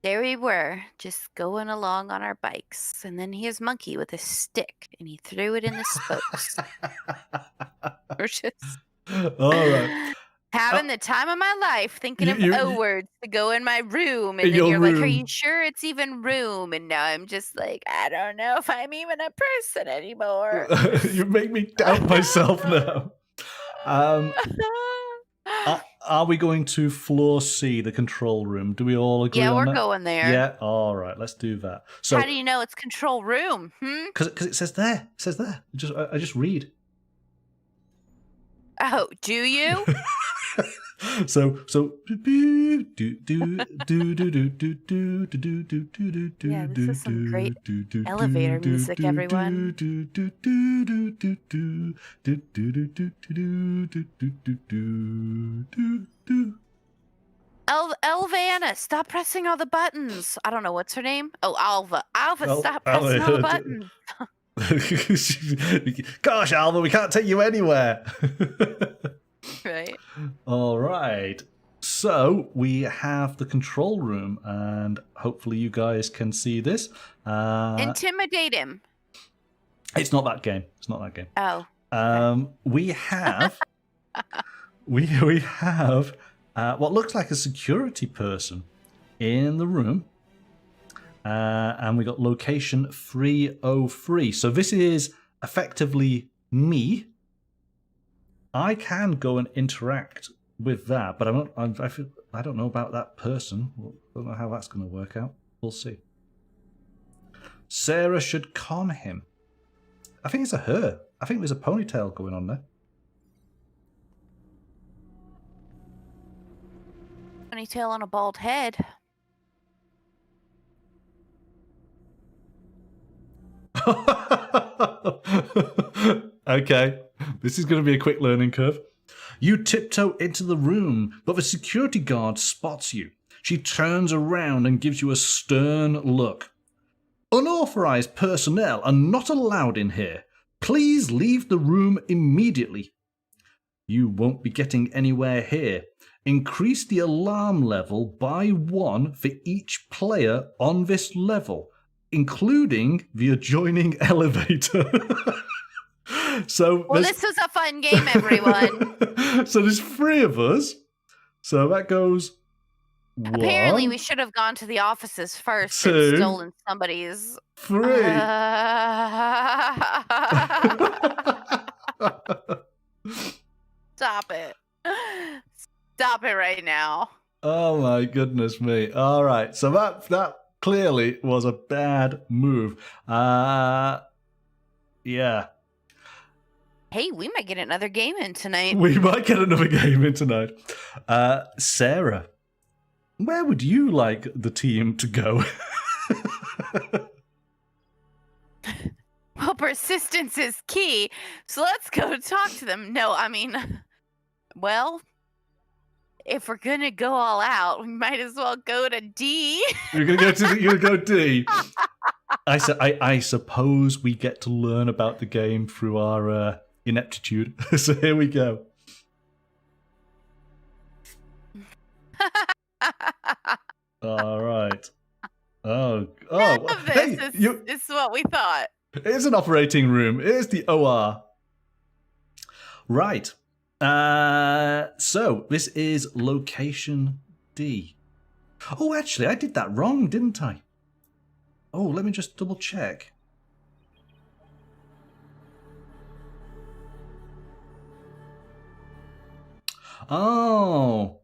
There we were, just going along on our bikes, and then here's Monkey with a stick, and he threw it in the spokes. We're just all right. Having the time of my life, thinking of O words to go in my room, and then you're like, "Are you sure it's even room?" And now I'm just like, I don't know if I'm even a person anymore. You make me doubt myself now. Are we going to floor C, the control room? Do we all agree on that? Yeah, we're going there. Yeah, all right, let's do that. So, how do you know it's control room? Because it says there. It says there. I just read. Oh, do you? So Yeah, this is some great elevator music, everyone. Elvana, stop pressing all the buttons. I don't know, what's her name? Oh, Alva. Alva, stop pressing all the buttons. Gosh, Alva, we can't take you anywhere. Right. All right. So we have the control room, and hopefully you guys can see this. Intimidate him. It's not that game. It's not that game. Oh. We have we have what looks like a security person in the room, and we got location 303. So this is effectively me. I can go and interact with that, but I don't know about that person. I don't know how that's going to work out. We'll see. Sarah should con him. I think it's a her. I think there's a ponytail going on there. Ponytail on a bald head. Okay. This is going to be a quick learning curve. You tiptoe into the room, but the security guard spots you. She turns around and gives you a stern look. Unauthorized personnel are not allowed in here. Please leave the room immediately. You won't be getting anywhere here. Increase the alarm level by 1 for each player on this level, including the adjoining elevator. Well, this was a fun game, everyone. So there's 3 of us. So that goes 1. Apparently, we should have gone to the offices first 2, and stolen somebody's. 3. Stop it. Stop it right now. Oh my goodness me. All right. So that clearly was a bad move. Yeah. Hey, we might get another game in tonight. We might get another game in tonight. Sarah, where would you like the team to go? Well, persistence is key, so let's go talk to them. No, I mean, well, if we're gonna go all out, we might as well go to D. You're gonna go D. I suppose we get to learn about the game through our ineptitude. So here we go. All right. Oh. None of Hey, this is what we thought. It's an operating room. It's the OR. Right. So this is location D. Oh, actually, I did that wrong, didn't I? Oh, let me just double check. Oh,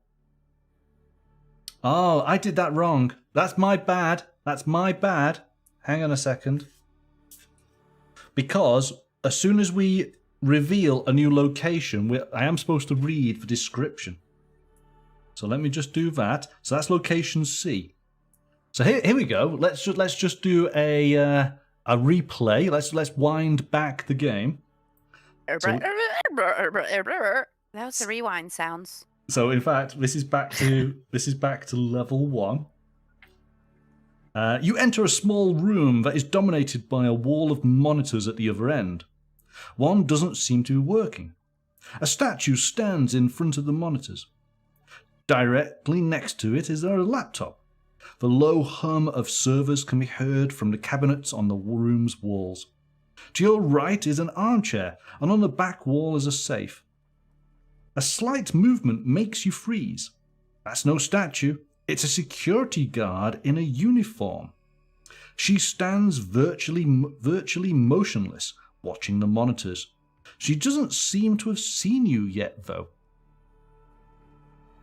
I did that wrong. That's my bad. That's my bad. Hang on a second. Because as soon as we reveal a new location, I am supposed to read the description. So let me just do that. So that's location C. So here we go. Let's just do a replay. Let's wind back the game. That was the rewind sounds. So in fact, this is back to level 1. You enter a small room that is dominated by a wall of monitors at the other end. One doesn't seem to be working. A statue stands in front of the monitors. Directly next to it is a laptop. The low hum of servers can be heard from the cabinets on the room's walls. To your right is an armchair, and on the back wall is a safe. A slight movement makes you freeze. That's no statue. It's a security guard in a uniform. She stands virtually motionless, watching the monitors. She doesn't seem to have seen you yet, though.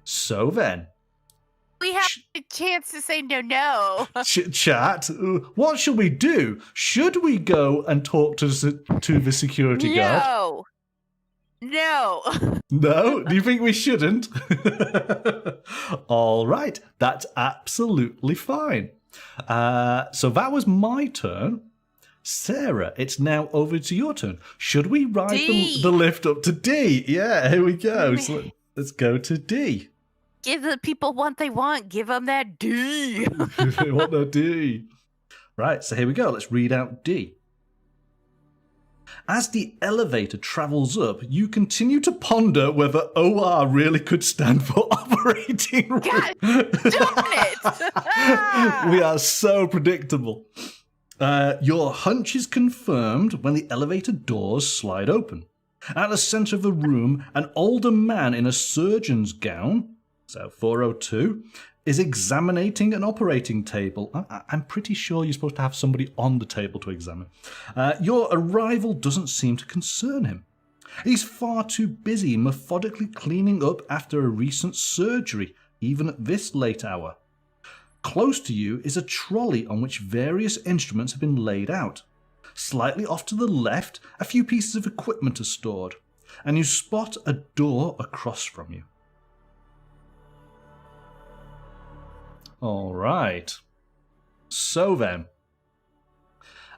So then... We have a chance to say no. Chat, what should we do? Should we go and talk to the security guard? No. No? Do you think we shouldn't? All right. That's absolutely fine. So that was my turn. Sarah, it's now over to your turn. Should we ride the lift up to D? Yeah, here we go. So let's go to D. Give the people what they want. Give them that D. They want that D. Right, so here we go. Let's read out D. As the elevator travels up, you continue to ponder whether OR really could stand for operating room. God darn it! We are so predictable. Your hunch is confirmed when the elevator doors slide open. At the center of the room, an older man in a surgeon's gown, so 402, is examining an operating table. I'm pretty sure you're supposed to have somebody on the table to examine. Your arrival doesn't seem to concern him. He's far too busy methodically cleaning up after a recent surgery, even at this late hour. Close to you is a trolley on which various instruments have been laid out. Slightly off to the left, a few pieces of equipment are stored, and you spot a door across from you. All right. So then,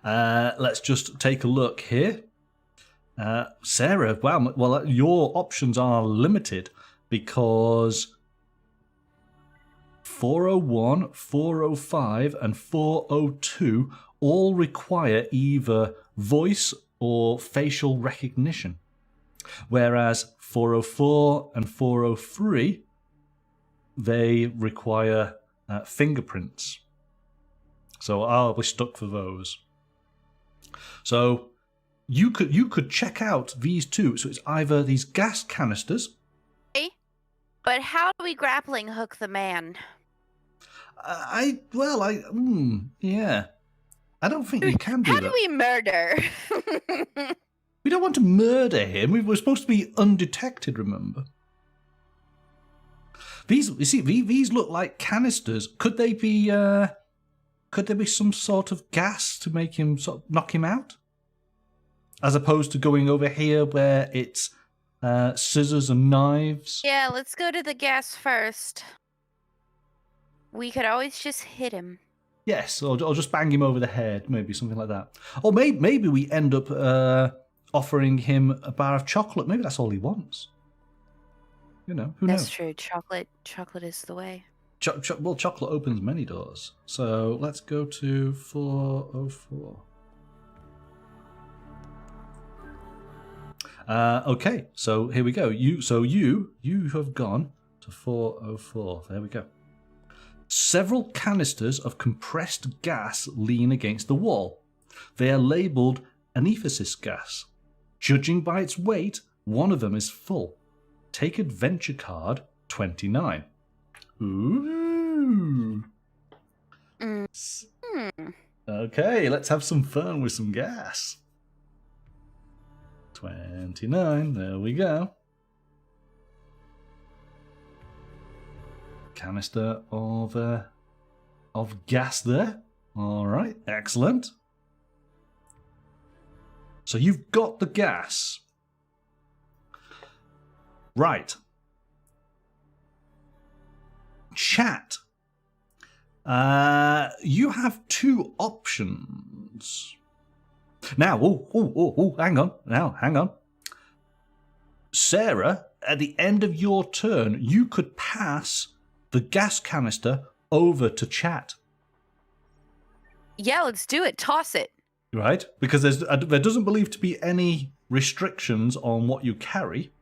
let's just take a look here. Sarah, wow, well, your options are limited because 401, 405, and 402 all require either voice or facial recognition, whereas 404 and 403, they require fingerprints. So I'll be stuck for those. So you could check out these two. So it's either these gas canisters. But how do we grappling hook the man? Yeah. I don't think we can do that. How do we murder? We don't want to murder him. We're supposed to be undetected, remember? These, you see, these look like canisters. Could they be? Could there be some sort of gas to make him knock him out, as opposed to going over here where it's scissors and knives? Yeah, let's go to the gas first. We could always just hit him. Yes, or just bang him over the head, maybe something like that. Or maybe we end up offering him a bar of chocolate. Maybe that's all he wants. You know, who knows? That's true. Chocolate is the way. Well, chocolate opens many doors. So let's go to 404. Okay, so here we go. You have gone to 404. There we go. Several canisters of compressed gas lean against the wall. They are labelled anaphysis gas. Judging by its weight, one of them is full. Take adventure card 29. Ooh. Okay, let's have some fun with some gas. 29, there we go. Canister of gas there. All right, excellent. So you've got the gas. Right. Chat. You have two options. Now, hang on. Sarah, at the end of your turn, you could pass the gas canister over to Chat. Yeah, let's do it. Toss it. Right? Because there doesn't believe to be any restrictions on what you carry.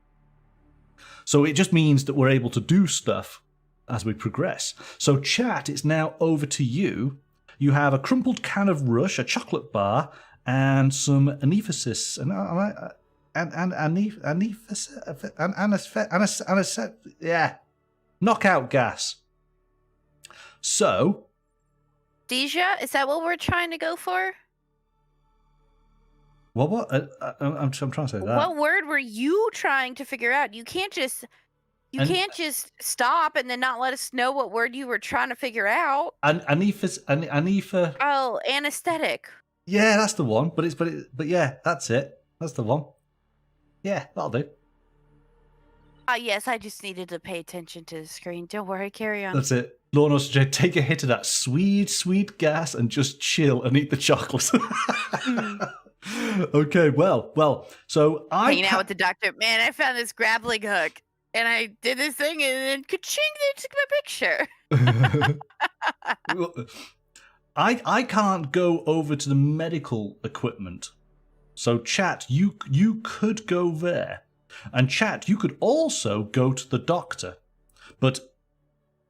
So it just means that we're able to do stuff as we progress. So Chat, it's now over to you. You have a crumpled can of Rush, a chocolate bar, and some anaphysis. Knockout gas. So, Deja, is that what we're trying to go for? What? I'm trying to say that. What word were you trying to figure out? You can't just stop and then not let us know what word you were trying to figure out. Anapha. Oh, anesthetic. Yeah, that's the one. But yeah, that's it. That's the one. Yeah, that'll do. Yes, I just needed to pay attention to the screen. Don't worry, carry on. That's it. Lorna, take a hit of that sweet, sweet gas and just chill and eat the chocolate. Okay, well. So hanging out with the doctor. Man, I found this grappling hook, and I did this thing, and then ka-ching, they took my picture. I can't go over to the medical equipment. So, Chat, you could go there. And Chat, you could also go to the doctor. But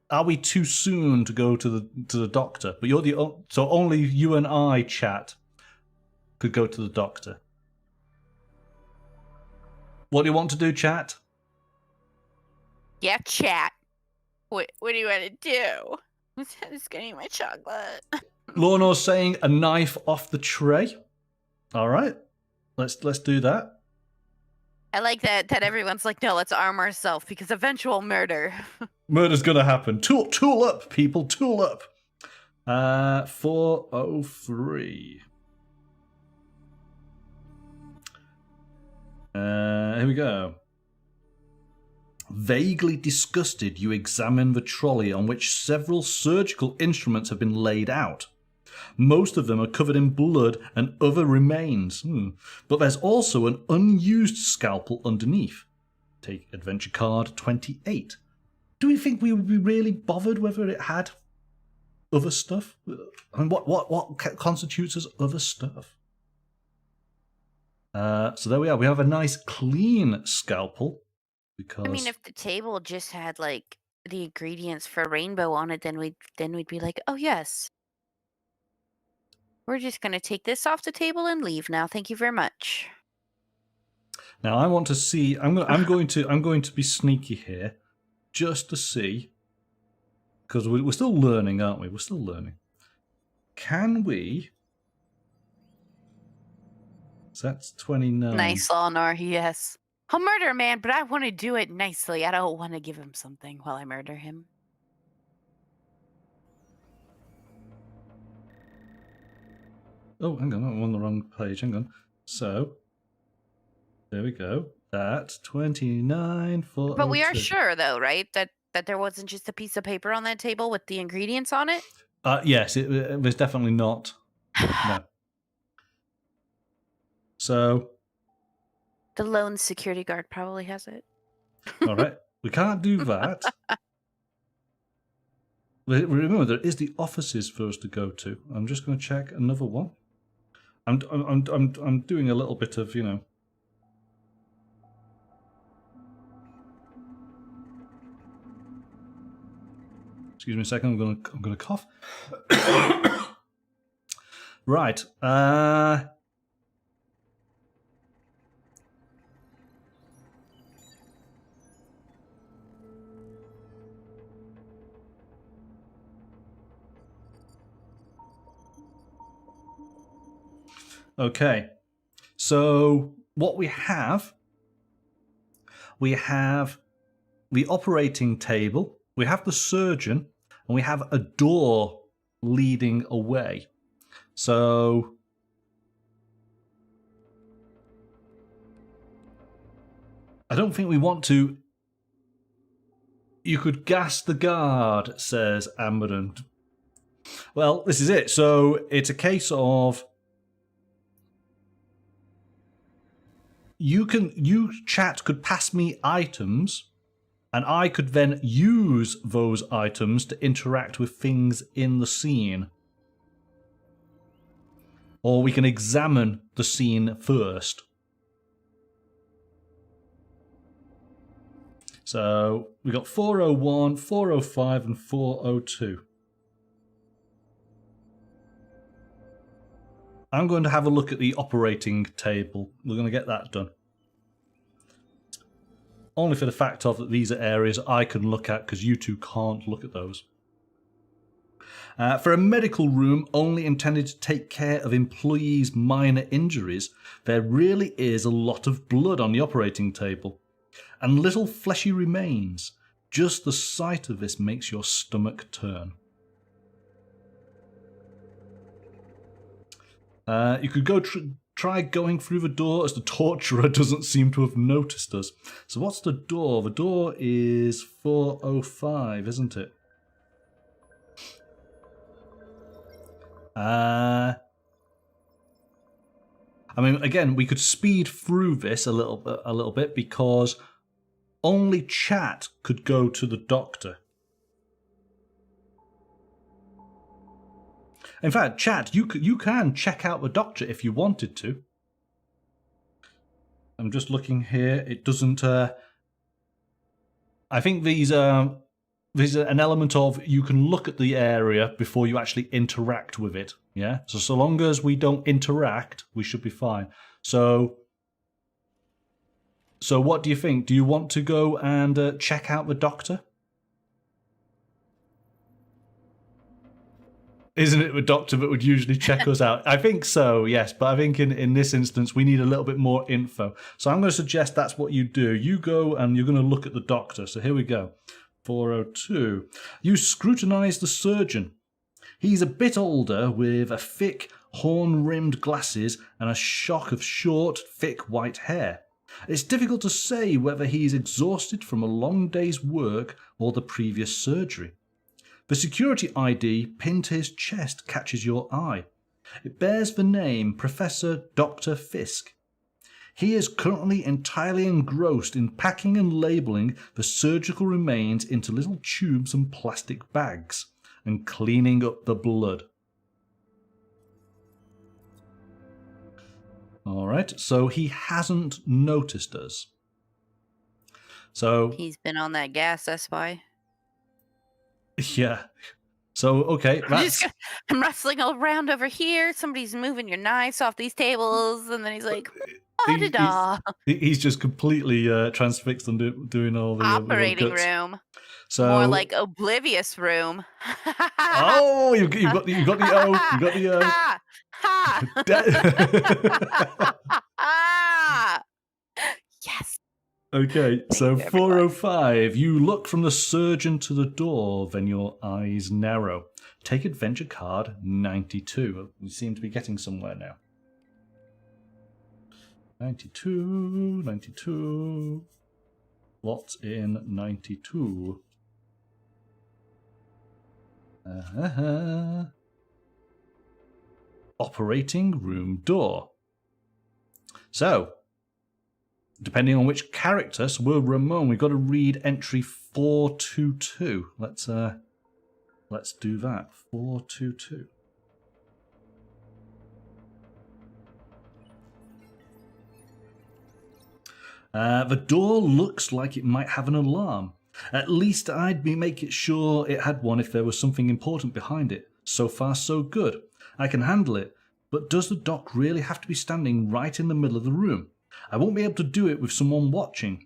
are we too soon to go to the doctor? But so only you and I, Chat, could go to the doctor. What do you want to do, Chat? Yeah, Chat. What do you want to do? I'm just gonna eat my chocolate. Lorna's saying a knife off the tray. All right, let's do that. I like that everyone's like, no, let's arm ourselves because eventual murder. Murder's gonna happen. Tool up, people. Tool up. 403. Here we go. Vaguely disgusted, you examine the trolley on which several surgical instruments have been laid out. Most of them are covered in blood and other remains. But there's also an unused scalpel underneath. Take adventure card 28. Do we think we would be really bothered whether it had other stuff? I mean, what constitutes as other stuff? So there we are. We have a nice clean scalpel. Because I mean, if the table just had like the ingredients for rainbow on it, then we'd be like, oh yes. We're just gonna take this off the table and leave now. Thank you very much. Now I want to see. I'm going to be sneaky here, just to see, because we're still learning, aren't we? We're still learning. Can we? So that's 29. Nice, Eleanor. Yes. I'll murder a man, but I want to do it nicely. I don't want to give him something while I murder him. Oh, hang on, I'm on the wrong page. Hang on. So, there we go. That's 29 for. But we are sure, though, right, that there wasn't just a piece of paper on that table with the ingredients on it? Yes, it was definitely not. No. So. The lone security guard probably has it. All right, we can't do that. Remember, there is the offices for us to go to. I'm just going to check another one. I'm doing a little bit of, you know. Excuse me a second. I'm gonna cough. Right. Okay. So what we have the operating table, we have the surgeon, and we have a door leading away. So I don't think we want to. You could gas the guard, says Amaranth. Well, this is it. So it's a case of you chat could pass me items, and I could then use those items to interact with things in the scene. Or we can examine the scene first. So we got 401, 405, and 402. I'm going to have a look at the operating table. We're going to get that done. Only for the fact of that these are areas I can look at because you two can't look at those. For a medical room only intended to take care of employees' minor injuries, there really is a lot of blood on the operating table. And little fleshy remains. Just the sight of this makes your stomach turn. You could go try going through the door as the torturer doesn't seem to have noticed us. So what's the door? The door is 405, isn't it? I mean, again, we could speed through this a little bit because only chat could go to the doctor. In fact, chat, you can check out the doctor if you wanted to. I'm just looking here. It doesn't. I think these are. There's an element of you can look at the area before you actually interact with it. Yeah. So long as we don't interact, we should be fine. So what do you think? Do you want to go and check out the doctor? Isn't it the doctor that would usually check us out? I think so, yes. But I think in this instance, we need a little bit more info. So I'm going to suggest that's what you do. You go and you're going to look at the doctor. So here we go. 402. You scrutinize the surgeon. He's a bit older with a thick, horn-rimmed glasses and a shock of short, thick white hair. It's difficult to say whether he's exhausted from a long day's work or the previous surgery. The security ID pinned to his chest catches your eye. It bears the name Professor Dr. Fisk. He is currently entirely engrossed in packing and labelling the surgical remains into little tubes and plastic bags and cleaning up the blood. All right, so he hasn't noticed us. So He's been on that gas, that's why. Yeah. So, okay, that's... I'm rustling around over here. Somebody's moving your knives off these tables. And then he's like, da-da-da. He's just completely transfixed and doing all the... Operating guts. room. So, more like oblivious room. Oh, you've got the O. You got the O. Ha! Ha! Yes. Okay, so Thank you, everyone. 405. You look from the surgeon to the door, then your eyes narrow. Take adventure card 92. You seem to be getting somewhere now. 92, 92. What's in 92? Operating room door. So, depending on which character, so we're Ramon, we've got to read entry 422. Let's do that. 422. The door looks like it might have an alarm. At least I'd make it sure it had one if there was something important behind it. So far, so good. I can handle it, but does the doc really have to be standing right in the middle of the room? I won't be able to do it with someone watching.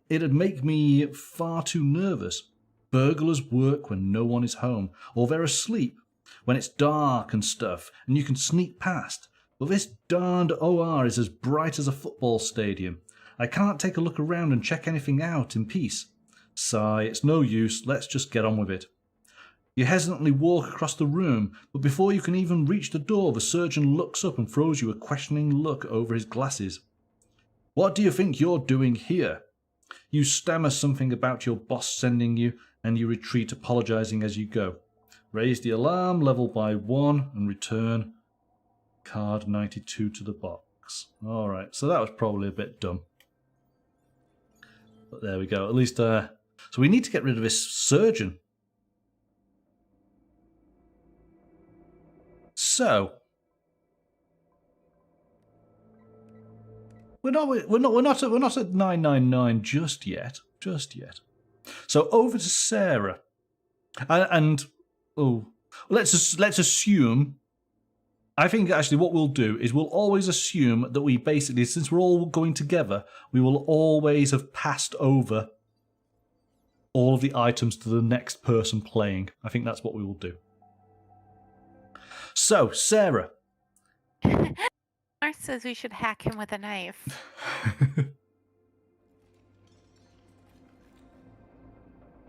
It'd make me far too nervous. Burglars work when no one is home, or they're asleep, when it's dark and stuff, and you can sneak past. But this darned OR is as bright as a football stadium. I can't take a look around and check anything out in peace. Sigh, it's no use, let's just get on with it. You hesitantly walk across the room, but before you can even reach the door, the surgeon looks up and throws you a questioning look over his glasses. What do you think you're doing here? You stammer something about your boss sending you, and you retreat, apologizing as you go. Raise the alarm level by 1 and return card 92 to the box. Alright, so that was probably a bit dumb. But there we go. At least, so we need to get rid of this surgeon. So we're not at 999 just yet. So over to Sarah, and let's assume. I think actually what we'll do is we'll always assume that we basically, since we're all going together, we will always have passed over all of the items to the next person playing. I think that's what we will do. So, Sarah. Mark says we should hack him with a knife.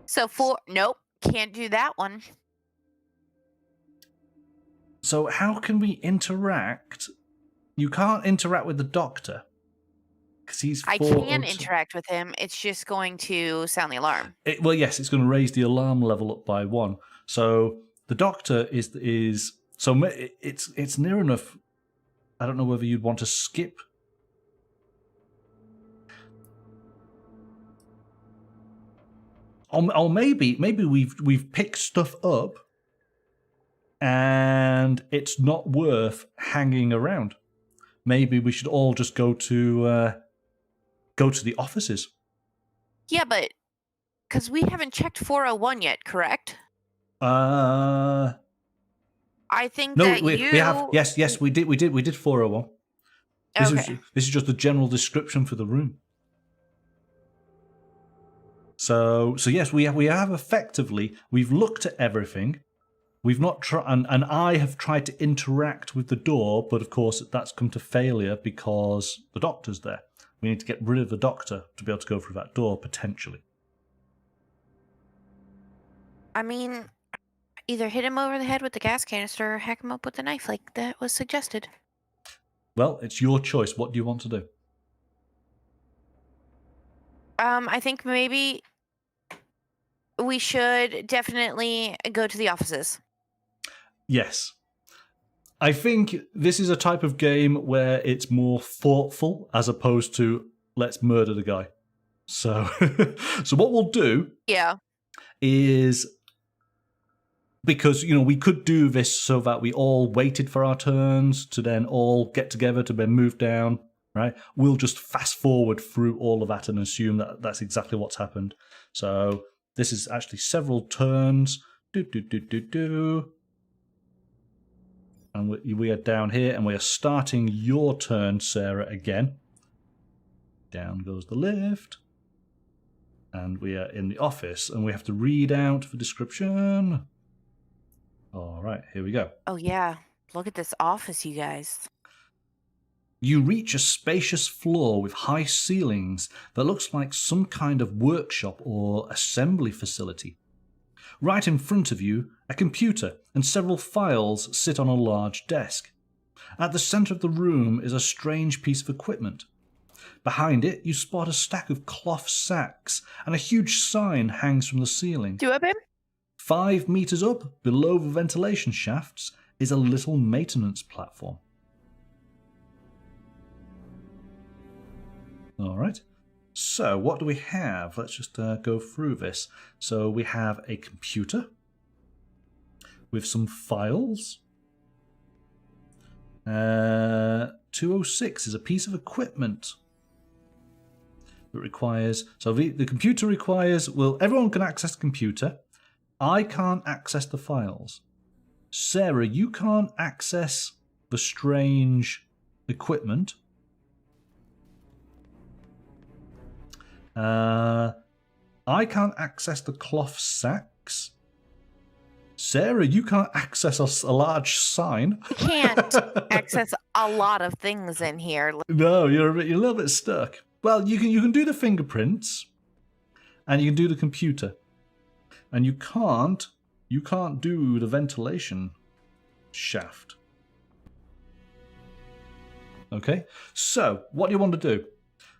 So nope, can't do that one. So how can we interact? You can't interact with the doctor. Because he's I can interact with him. It's just going to sound the alarm. Well, yes, it's going to raise the alarm level up by 1. So the doctor is so it's near enough. I don't know whether you'd want to skip. Or maybe we've picked stuff up, and it's not worth hanging around. Maybe we should all just go to the offices. Yeah, but because we haven't checked 401 yet, correct? I think no, that we have. Yes, we did 401. Okay. This is just the general description for the room. So yes, we have effectively, we've looked at everything. We've not tried, and I have tried to interact with the door, but of course that's come to failure because the doctor's there. We need to get rid of the doctor to be able to go through that door, potentially. I mean, either hit him over the head with the gas canister or hack him up with a knife like that was suggested. Well, it's your choice. What do you want to do? I think maybe we should definitely go to the offices. Yes. I think this is a type of game where it's more thoughtful as opposed to let's murder the guy. So, so what we'll do is, because, we could do this so that we all waited for our turns to then all get together to then move down, right? We'll just fast forward through all of that and assume that that's exactly what's happened. So this is actually several turns. And we are down here, and we are starting your turn, Sarah, again. Down goes the lift. And we are in the office, and we have to read out the description. All right, here we go. Oh, yeah. Look at this office, you guys. You reach a spacious floor with high ceilings that looks like some kind of workshop or assembly facility. Right in front of you, a computer and several files sit on a large desk. At the centre of the room is a strange piece of equipment. Behind it, you spot a stack of cloth sacks, and a huge sign hangs from the ceiling. Do it, babe? 5 meters up, below the ventilation shafts, is a little maintenance platform. All right. So what do we have? Let's just go through this. So we have a computer with some files. 206 is a piece of equipment that requires... So the computer requires... Well, everyone can access the computer. I can't access the files. Sarah, you can't access the strange equipment. I can't access the cloth sacks. Sarah, you can't access a large sign. You can't access a lot of things in here. No, you're a little bit stuck. Well, you can do the fingerprints, and you can do the computer, and you can't do the ventilation shaft. Okay, so what do you want to do?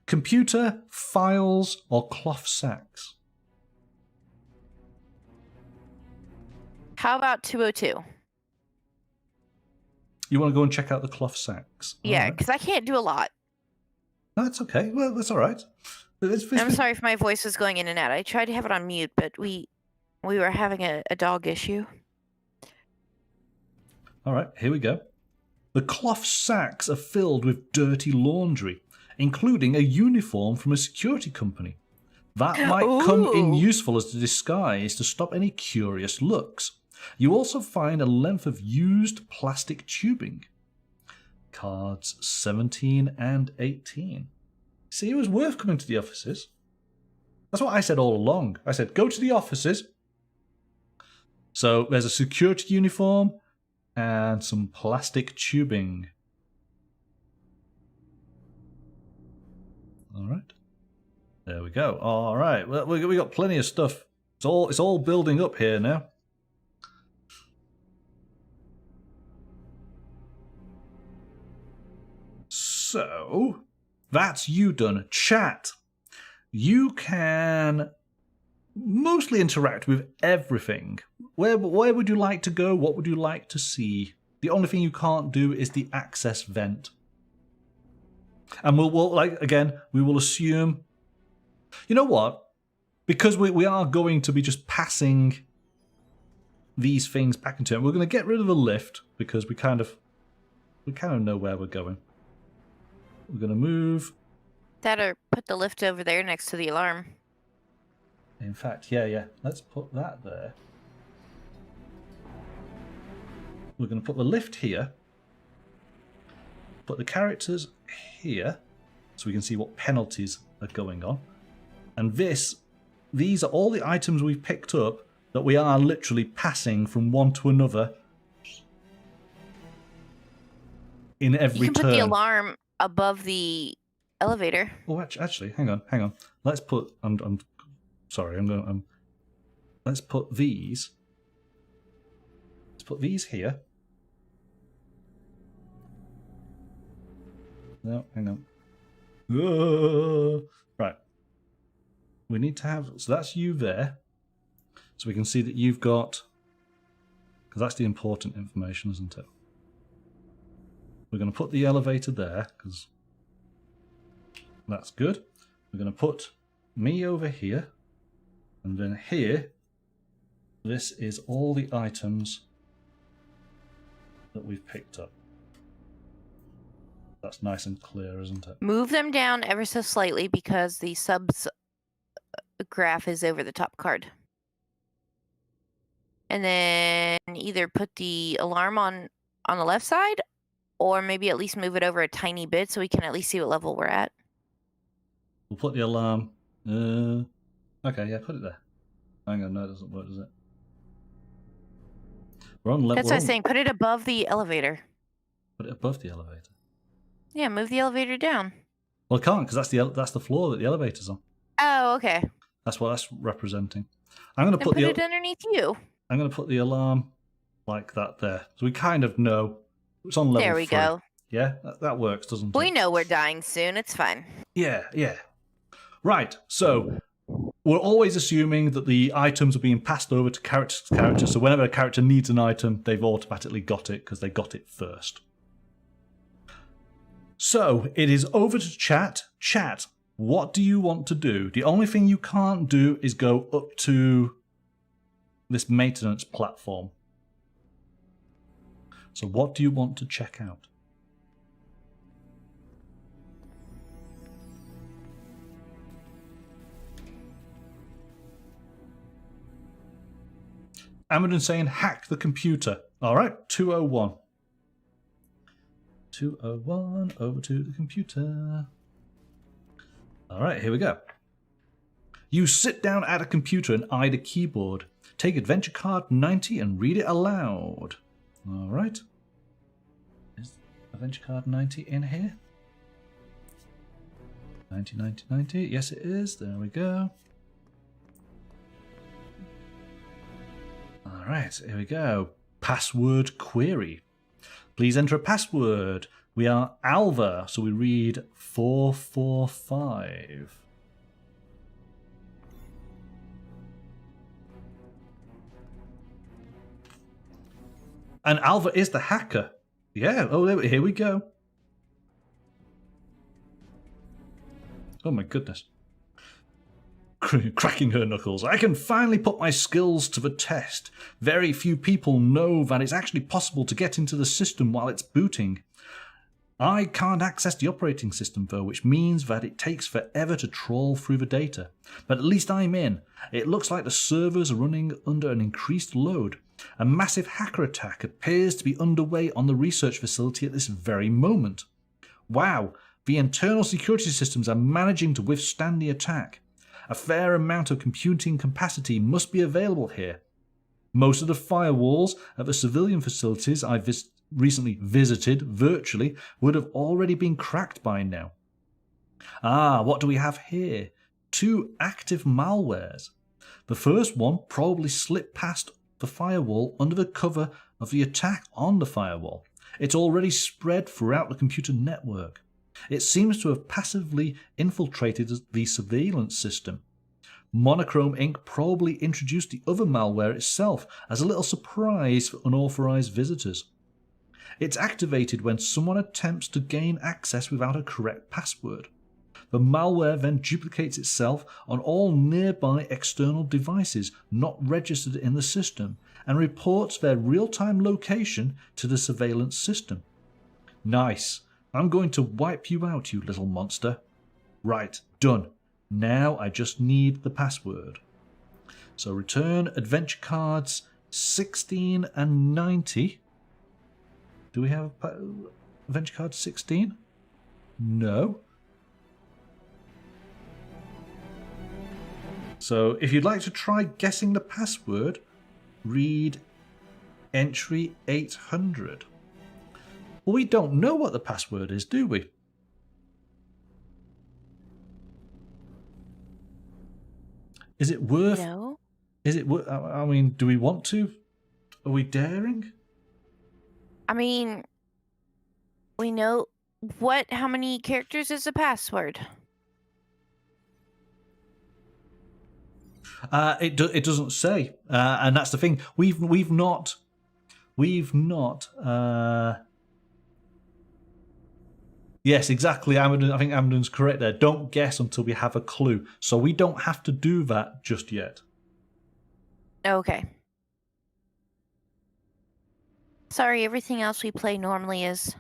Computer, files, or cloth sacks? How about 202? You want to go and check out the cloth sacks? Yeah, Alright. because I can't do a lot. No, that's okay. Well, that's all right. I'm sorry if my voice was going in and out. I tried to have it on mute, but we were having a dog issue. All right, here we go. The cloth sacks are filled with dirty laundry, including a uniform from a security company. That might come in Ooh. useful as a disguise to stop any curious looks. You also find a length of used plastic tubing. Cards 17 and 18. See, it was worth coming to the offices. That's what I said all along. I said, go to the offices. So there's a security uniform and some plastic tubing. All right. There we go. All right. Well, we got plenty of stuff. It's all building up here now. So that's you done. Chat. You can mostly interact with everything. Where would you like to go? What would you like to see? The only thing you can't do is the access vent. And we'll like again, we will assume. You know what? Because we are going to be just passing these things back into it. We're going to get rid of the lift because we kind of know where we're going. We're going to move. That or put the lift over there next to the alarm. In fact, yeah. Let's put that there. We're going to put the lift here. Put the characters here so we can see what penalties are going on. And these are all the items we've picked up that we are literally passing from one to another in every You can turn. put the alarm above the elevator. Oh, actually, hang on. Let's put. I'm sorry. Let's put these. Let's put these here. No, hang on. Right. We need to have. So that's you there. So we can see that you've got. Because that's the important information, isn't it? We're going to put the elevator there because that's good. We're going to put me over here. And then here, this is all the items that we've picked up. That's nice and clear, isn't it? Move them down ever so slightly because the subs graph is over the top card. And then either put the alarm on the left side or maybe at least move it over a tiny bit so we can at least see what level we're at. We'll put the alarm. Okay, yeah, put it there. Hang on, no, it doesn't work, does it? We're on level. That's what I was saying. Put it above the elevator. Put it above the elevator. Yeah, move the elevator down. Well, I can't because that's the floor that the elevator's on. Oh, okay. That's what that's representing. I'm going to Then put put it underneath you. I'm going to put the alarm like that there, so we kind of know it's on level 3. There we go. Yeah, that works, doesn't it? We know we're dying soon. It's fine. Yeah. Right. So we're always assuming that the items are being passed over to character to character. So whenever a character needs an item, they've automatically got it because they got it first. So it is over to chat. Chat, what do you want to do? The only thing you can't do is go up to this maintenance platform. So what do you want to check out? Amadon saying hack the computer. All right, 201. 201, over to the computer. All right, here we go. You sit down at a computer and eye the keyboard. Take adventure card 90 and read it aloud. All right. Is adventure card 90 in here? 90, 90, 90. Yes, it is. There we go. All right, here we go. Password query. Please enter a password. We are Alva, so we read 445. And Alva is the hacker. Yeah, oh, here we go. Oh my goodness. Cracking her knuckles. I can finally put my skills to the test. Very few people know that it's actually possible to get into the system while it's booting. I can't access the operating system though, which means that it takes forever to trawl through the data. But at least I'm in. It looks like the servers are running under an increased load. A massive hacker attack appears to be underway on the research facility at this very moment. Wow, the internal security systems are managing to withstand the attack. A fair amount of computing capacity must be available here. Most of the firewalls at the civilian facilities I recently visited virtually would have already been cracked by now. Ah, what do we have here? 2 active malwares. The first one probably slipped past the firewall under the cover of the attack on the firewall. It's already spread throughout the computer network. It seems to have passively infiltrated the surveillance system. Monochrome Inc. probably introduced the other malware itself as a little surprise for unauthorized visitors. It's activated when someone attempts to gain access without a correct password. The malware then duplicates itself on all nearby external devices not registered in the system and reports their real-time location to the surveillance system. Nice. I'm going to wipe you out, you little monster. Right, done. Now I just need the password. So return adventure cards 16 and 90. Do we have adventure card 16? No. So if you'd like to try guessing the password, read entry 800. Well, we don't know what the password is, do we? Is it worth... No. Is it worth... I mean, do we want to? Are we daring? I mean, we know how many characters is the password? It doesn't say, and that's the thing. We've not. Yes, exactly. I think Amadon's correct there. Don't guess until we have a clue. So we don't have to do that just yet. Okay. Sorry, everything else we play normally is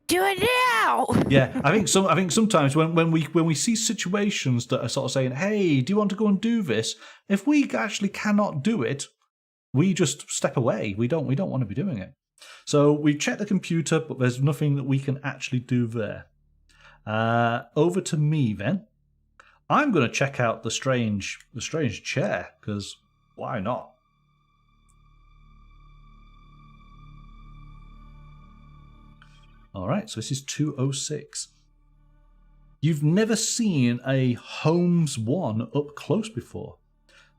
do it now. Yeah, I think sometimes when we see situations that are sort of saying, "Hey, do you want to go and do this?" If we actually cannot do it, we just step away. We don't want to be doing it. So we checked the computer, but there's nothing that we can actually do there. Over to me then. I'm going to check out the strange chair because why not? All right, so this is 206. You've never seen a Holmes 1 up close before.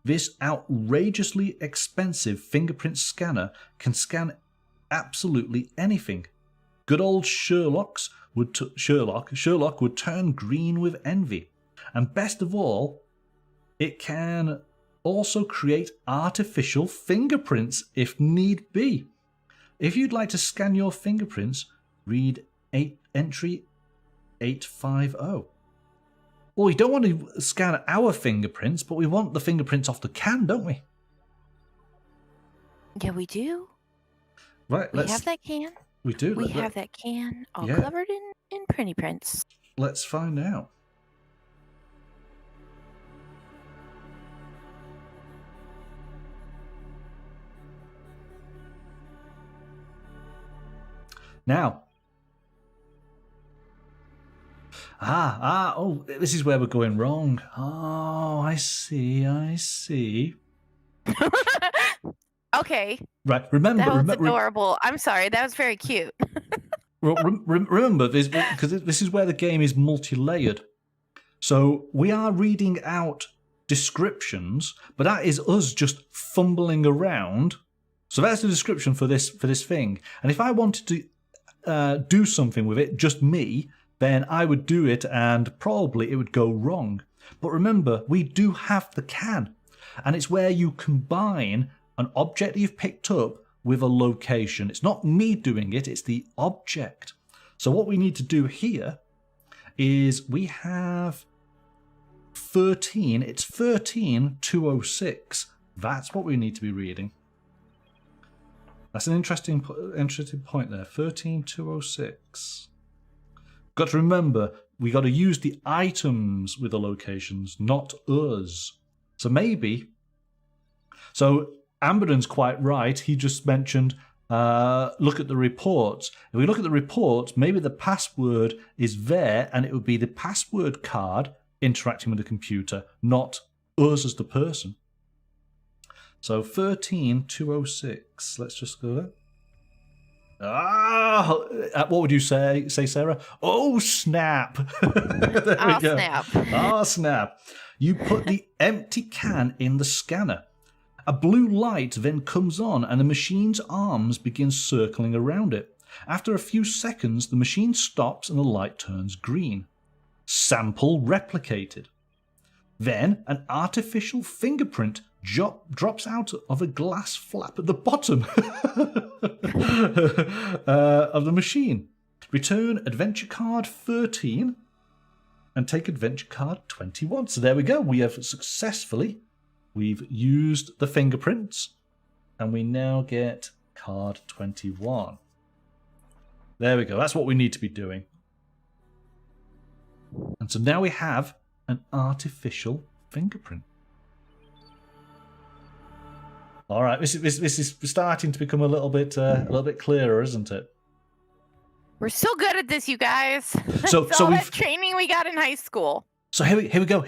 This outrageously expensive fingerprint scanner can scan absolutely anything. Good old Sherlock would turn green with envy. And best of all, it can also create artificial fingerprints if need be. If you'd like to scan your fingerprints, read entry 850. Well, we don't want to scan our fingerprints, but we want the fingerprints off the can, don't we? Yeah, we do. Right, We have that can. We do. We have that can all Yeah. covered in printy prints. Let's find out. Now. Oh, this is where we're going wrong. Oh, I see. Okay, Right, remember. that was adorable. I'm sorry, that was very cute. Remember this, because this is where the game is multi-layered. So we are reading out descriptions, but that is us just fumbling around. So that's the description for this thing. And if I wanted to do something with it, just me, then I would do it and probably it would go wrong. But remember, we do have the can. And it's where you combine an object that you've picked up with a location. It's not me doing it, it's the object. So what we need to do here is we have 13. It's 13206. That's what we need to be reading. That's an interesting point there. 13206. Got to remember, we got to use the items with the locations, not us. So maybe. So Amberden's quite right. He just mentioned look at the reports. If we look at the reports, maybe the password is there, and it would be the password card interacting with the computer, not us as the person. So 13206. Let's just go there. What would you say, Sarah? Oh, snap. There we go. Snap. Oh, snap. You put the empty can in the scanner. A blue light then comes on and the machine's arms begin circling around it. After a few seconds, the machine stops and the light turns green. Sample replicated. Then an artificial fingerprint drops out of a glass flap at the bottom of the machine. Return adventure card 13 and take adventure card 21. So there we go. We have we've used the fingerprints and we now get card 21. There we go. That's what we need to be doing. And so now we have an artificial fingerprint. All right, this is starting to become a little bit clearer, isn't it? We're so good at this, you guys. So It's all that training we got in high school. So here we go.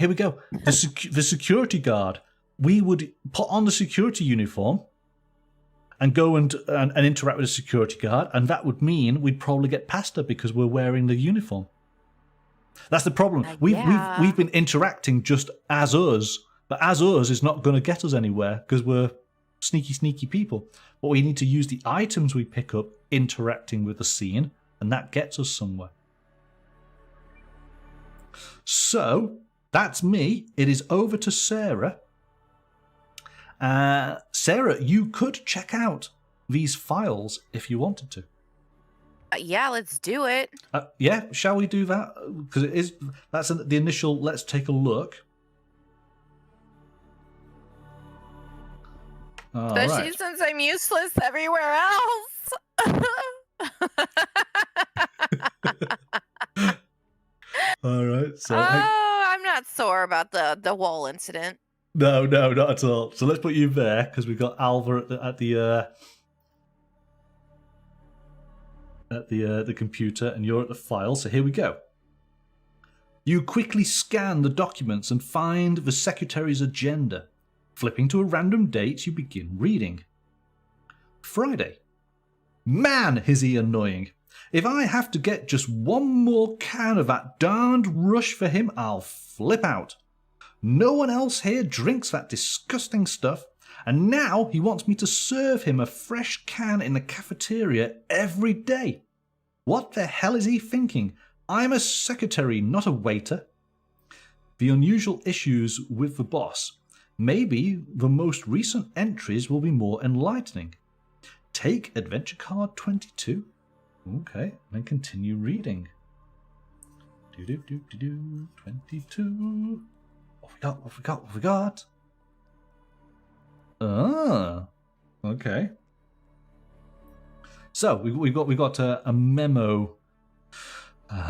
The security guard. We would put on the security uniform and go and interact with the security guard, and that would mean we'd probably get past her because we're wearing the uniform. That's the problem. Yeah. We've been interacting just as us, but as us is not going to get us anywhere because we're sneaky people. But we need to use the items we pick up interacting with the scene, and that gets us somewhere. So that's me. It is over to Sarah. Sarah, you could check out these files if you wanted to. Yeah, let's do it. Yeah, shall we do that? Because that's the initial. Let's take a look. Especially since I'm useless everywhere else. All right. So I'm not sore about the wall incident. No, not at all. So let's put you there because we've got Alva at the computer, and you're at the file. So here we go. You quickly scan the documents and find the secretary's agenda. Flipping to a random date, you begin reading. Friday. Man, is he annoying. If I have to get just one more can of that darned rush for him, I'll flip out. No one else here drinks that disgusting stuff, and now he wants me to serve him a fresh can in the cafeteria every day. What the hell is he thinking? I'm a secretary, not a waiter. The unusual issues with the boss. Maybe the most recent entries will be more enlightening. Take adventure card 22. Okay, then continue reading. 22. What we got? Ah, okay. So we got a memo.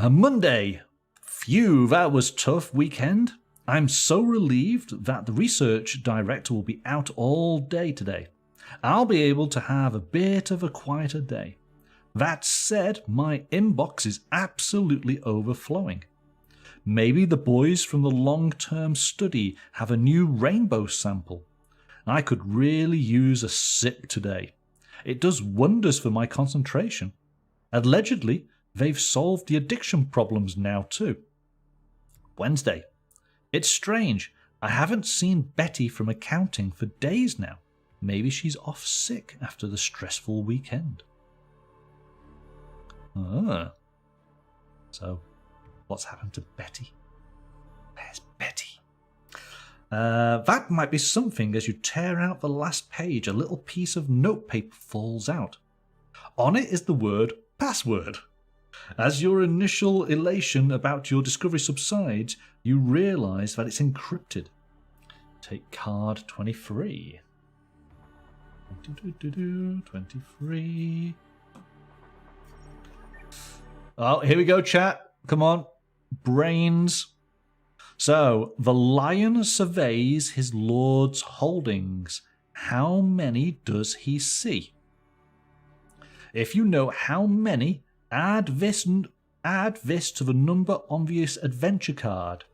Monday. Phew, that was tough weekend. I'm so relieved that the research director will be out all day today. I'll be able to have a bit of a quieter day. That said, my inbox is absolutely overflowing. Maybe the boys from the long-term study have a new rainbow sample. I could really use a sip today. It does wonders for my concentration. Allegedly, they've solved the addiction problems now too. Wednesday. It's strange. I haven't seen Betty from accounting for days now. Maybe she's off sick after the stressful weekend. So, what's happened to Betty? Where's Betty? That might be something. As you tear out the last page, a little piece of notepaper falls out. On it is the word password. As your initial elation about your discovery subsides, you realise that it's encrypted. Take card 23. 23. Oh, here we go, chat. Come on. Brains. So, the lion surveys his lord's holdings. How many does he see? If you know how many, add this to the number on this adventure card.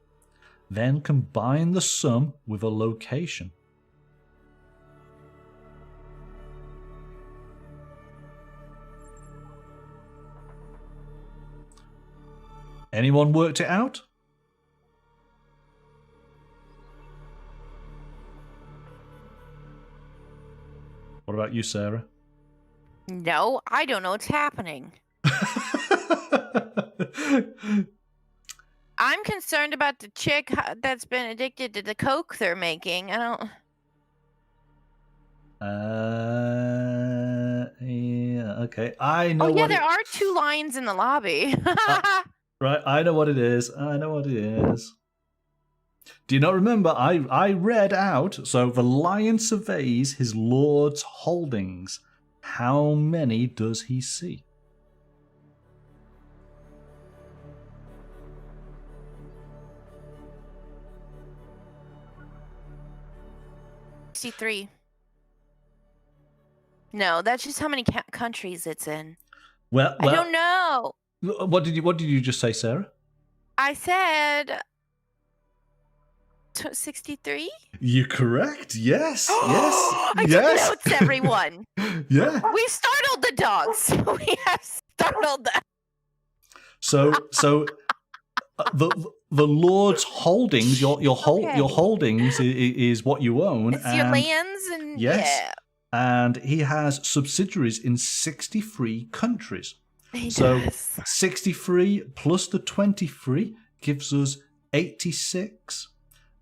Then combine the sum with a location. Anyone worked it out? What about you, Sarah? No, I don't know what's happening. I'm concerned about the chick that's been addicted to the coke they're making. I don't. Yeah, okay. I know. Oh yeah, what there are 2 lions in the lobby. Right, I know what it is. Do you not remember? I read out. So the lion surveys his lord's holdings. How many does he see? $63. No, that's just how many countries it's in. Well, I don't know. What did you just say, Sarah? I said 63. You're correct. Yes. Yes. I yes. took notes, everyone. Yeah. We startled the dogs. We have startled them. So the Lord's holdings, your holdings is what you own. It's your lands and yes. Yeah. And he has subsidiaries in 63 countries. He so does. 63 plus the 23 gives us 86.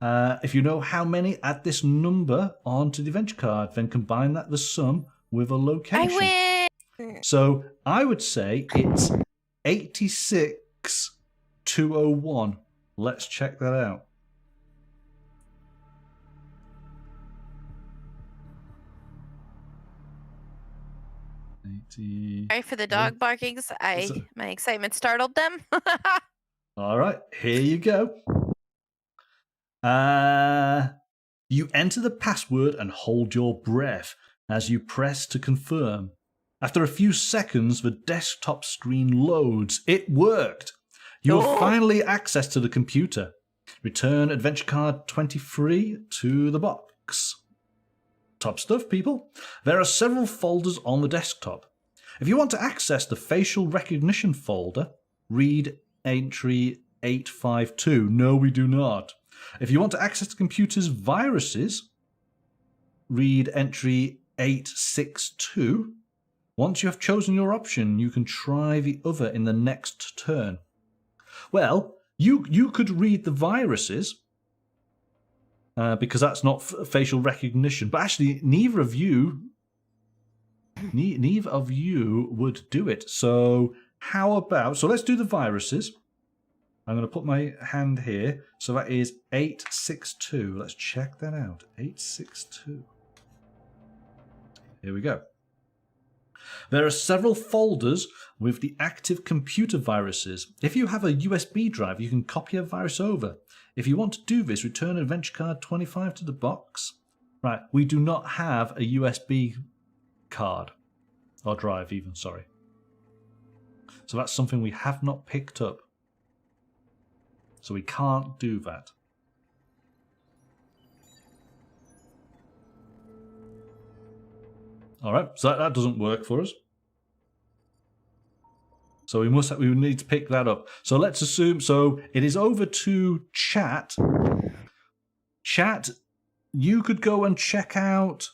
If you know how many, add this number onto the adventure card, then combine that the sum with a location. I win. So I would say it's 86,201. Let's check that out. Sorry for the dog barkings. My excitement startled them. All right, here you go. You enter the password and hold your breath as you press to confirm. After a few seconds, the desktop screen loads. It worked. You have finally access to the computer. Return adventure card 23 to the box. Top stuff, people. There are several folders on the desktop. If you want to access the facial recognition folder, read entry 852. No, we do not. If you want to access the computer's viruses, read entry 862. Once you have chosen your option, you can try the other in the next turn. Well, you could read the viruses, because that's not facial recognition. But actually, neither of you would do it. So how about... So let's do the viruses. I'm going to put my hand here. So that is 862. Let's check that out. 862. Here we go. There are several folders with the active computer viruses. If you have a USB drive, you can copy a virus over. If you want to do this, return adventure card 25 to the box. Right, we do not have a USB card. Or drive even, sorry. So that's something we have not picked up. So we can't do that. Alright, so that doesn't work for us. So we need to pick that up. So let's assume, so it is over to chat. Chat, you could go and check out...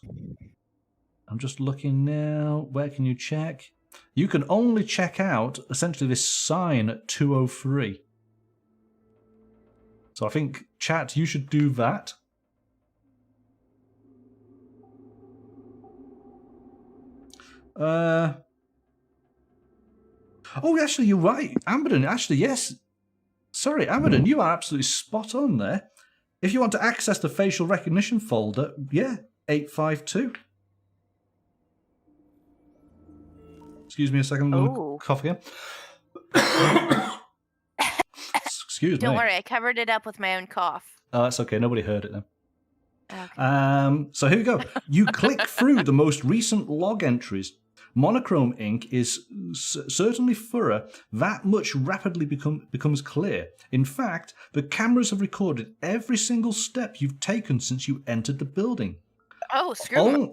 I'm just looking now. Where can you check? You can only check out, essentially, this sign at 203. So I think, chat, you should do that. Oh, actually, you're right. Amberden, actually, yes. Sorry, Amberden, you are absolutely spot on there. If you want to access the facial recognition folder, yeah, 852. Excuse me a second, I'm going to cough again. Excuse me. Don't worry, I covered it up with my own cough. Oh, that's okay. Nobody heard it then. Okay. So here we go. You click through the most recent log entries. Monochrome Inc. is certainly thorough. That much rapidly becomes clear. In fact, the cameras have recorded every single step you've taken since you entered the building. Oh,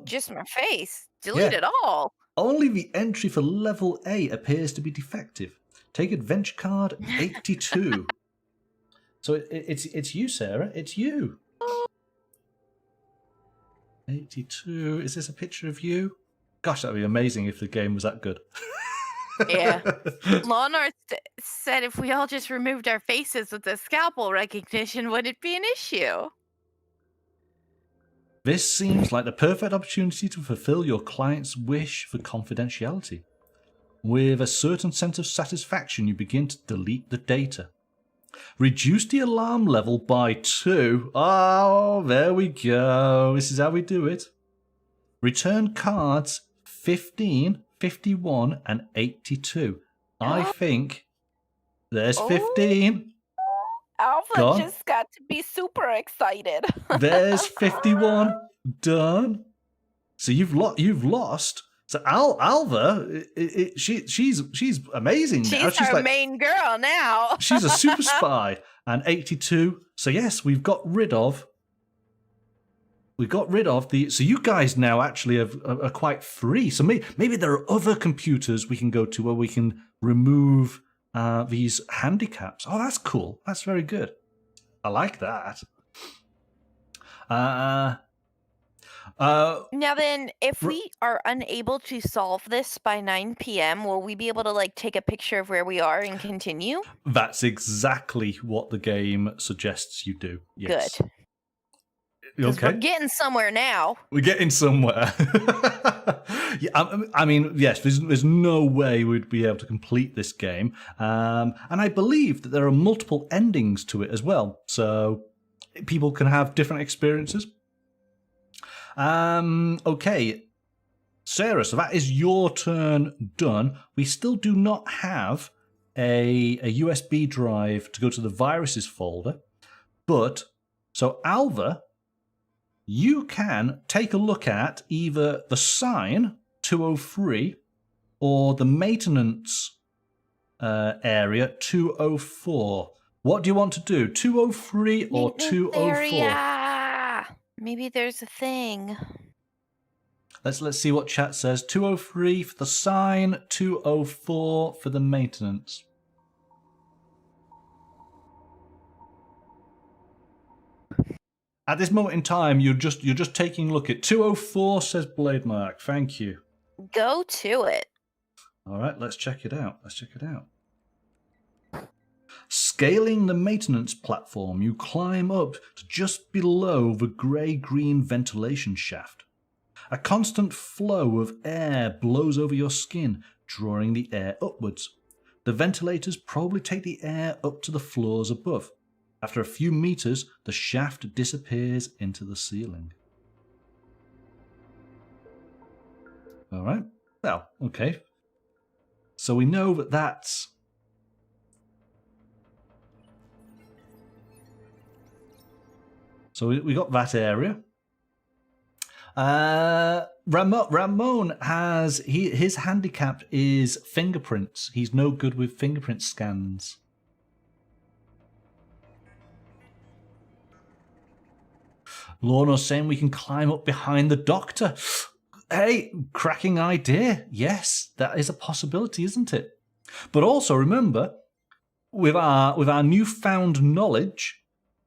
just my face. Delete it all. Only the entry for level A appears to be defective. Take adventure card 82. So it's you, Sarah. It's you. 82. Is this a picture of you? Gosh, that'd be amazing if the game was that good. Yeah. Leonard said if we all just removed our faces with the scalpel recognition, would it be an issue? This seems like the perfect opportunity to fulfill your client's wish for confidentiality. With a certain sense of satisfaction, you begin to delete the data. Reduce the alarm level by 2. Oh, there we go. This is how we do it. Return cards 15, 51, and 82. I think there's 15. Alpha just got to be super excited. There's 51. Done. So you've lost. So Alva, she's amazing now. She's our main girl now. She's a super spy. And 82. So yes, we've got rid of the. So you guys now actually are quite free. So maybe there are other computers we can go to where we can remove these handicaps. Oh, that's cool. That's very good. I like that. Now then, if we are unable to solve this by 9 p.m., will we be able to take a picture of where we are and continue? That's exactly what the game suggests you do. Yes. Good. Okay. We're getting somewhere now. We're getting somewhere. Yeah, I mean, yes, there's no way we'd be able to complete this game. And I believe that there are multiple endings to it as well. So people can have different experiences. Okay. Sarah, so that is your turn done. We still do not have a USB drive to go to the viruses folder. But, so Alva, you can take a look at either the sign 203 or the maintenance area 204. What do you want to do? 203 or 204? Area. Maybe there's a thing. Let's see what chat says. 203 for the sign, 204 for the maintenance. At this moment in time, you're just taking a look at 204, says Blade Mark. Thank you. Go to it. All right, let's check it out. Scaling the maintenance platform, you climb up to just below the grey-green ventilation shaft. A constant flow of air blows over your skin, drawing the air upwards. The ventilators probably take the air up to the floors above. After a few meters, the shaft disappears into the ceiling. All right. Well, okay. So we know that that's... So we got that area. Ramon has... his handicap is fingerprints. He's no good with fingerprint scans. Lorna's saying we can climb up behind the doctor. Hey, cracking idea. Yes, that is a possibility, isn't it? But also remember, with our newfound knowledge,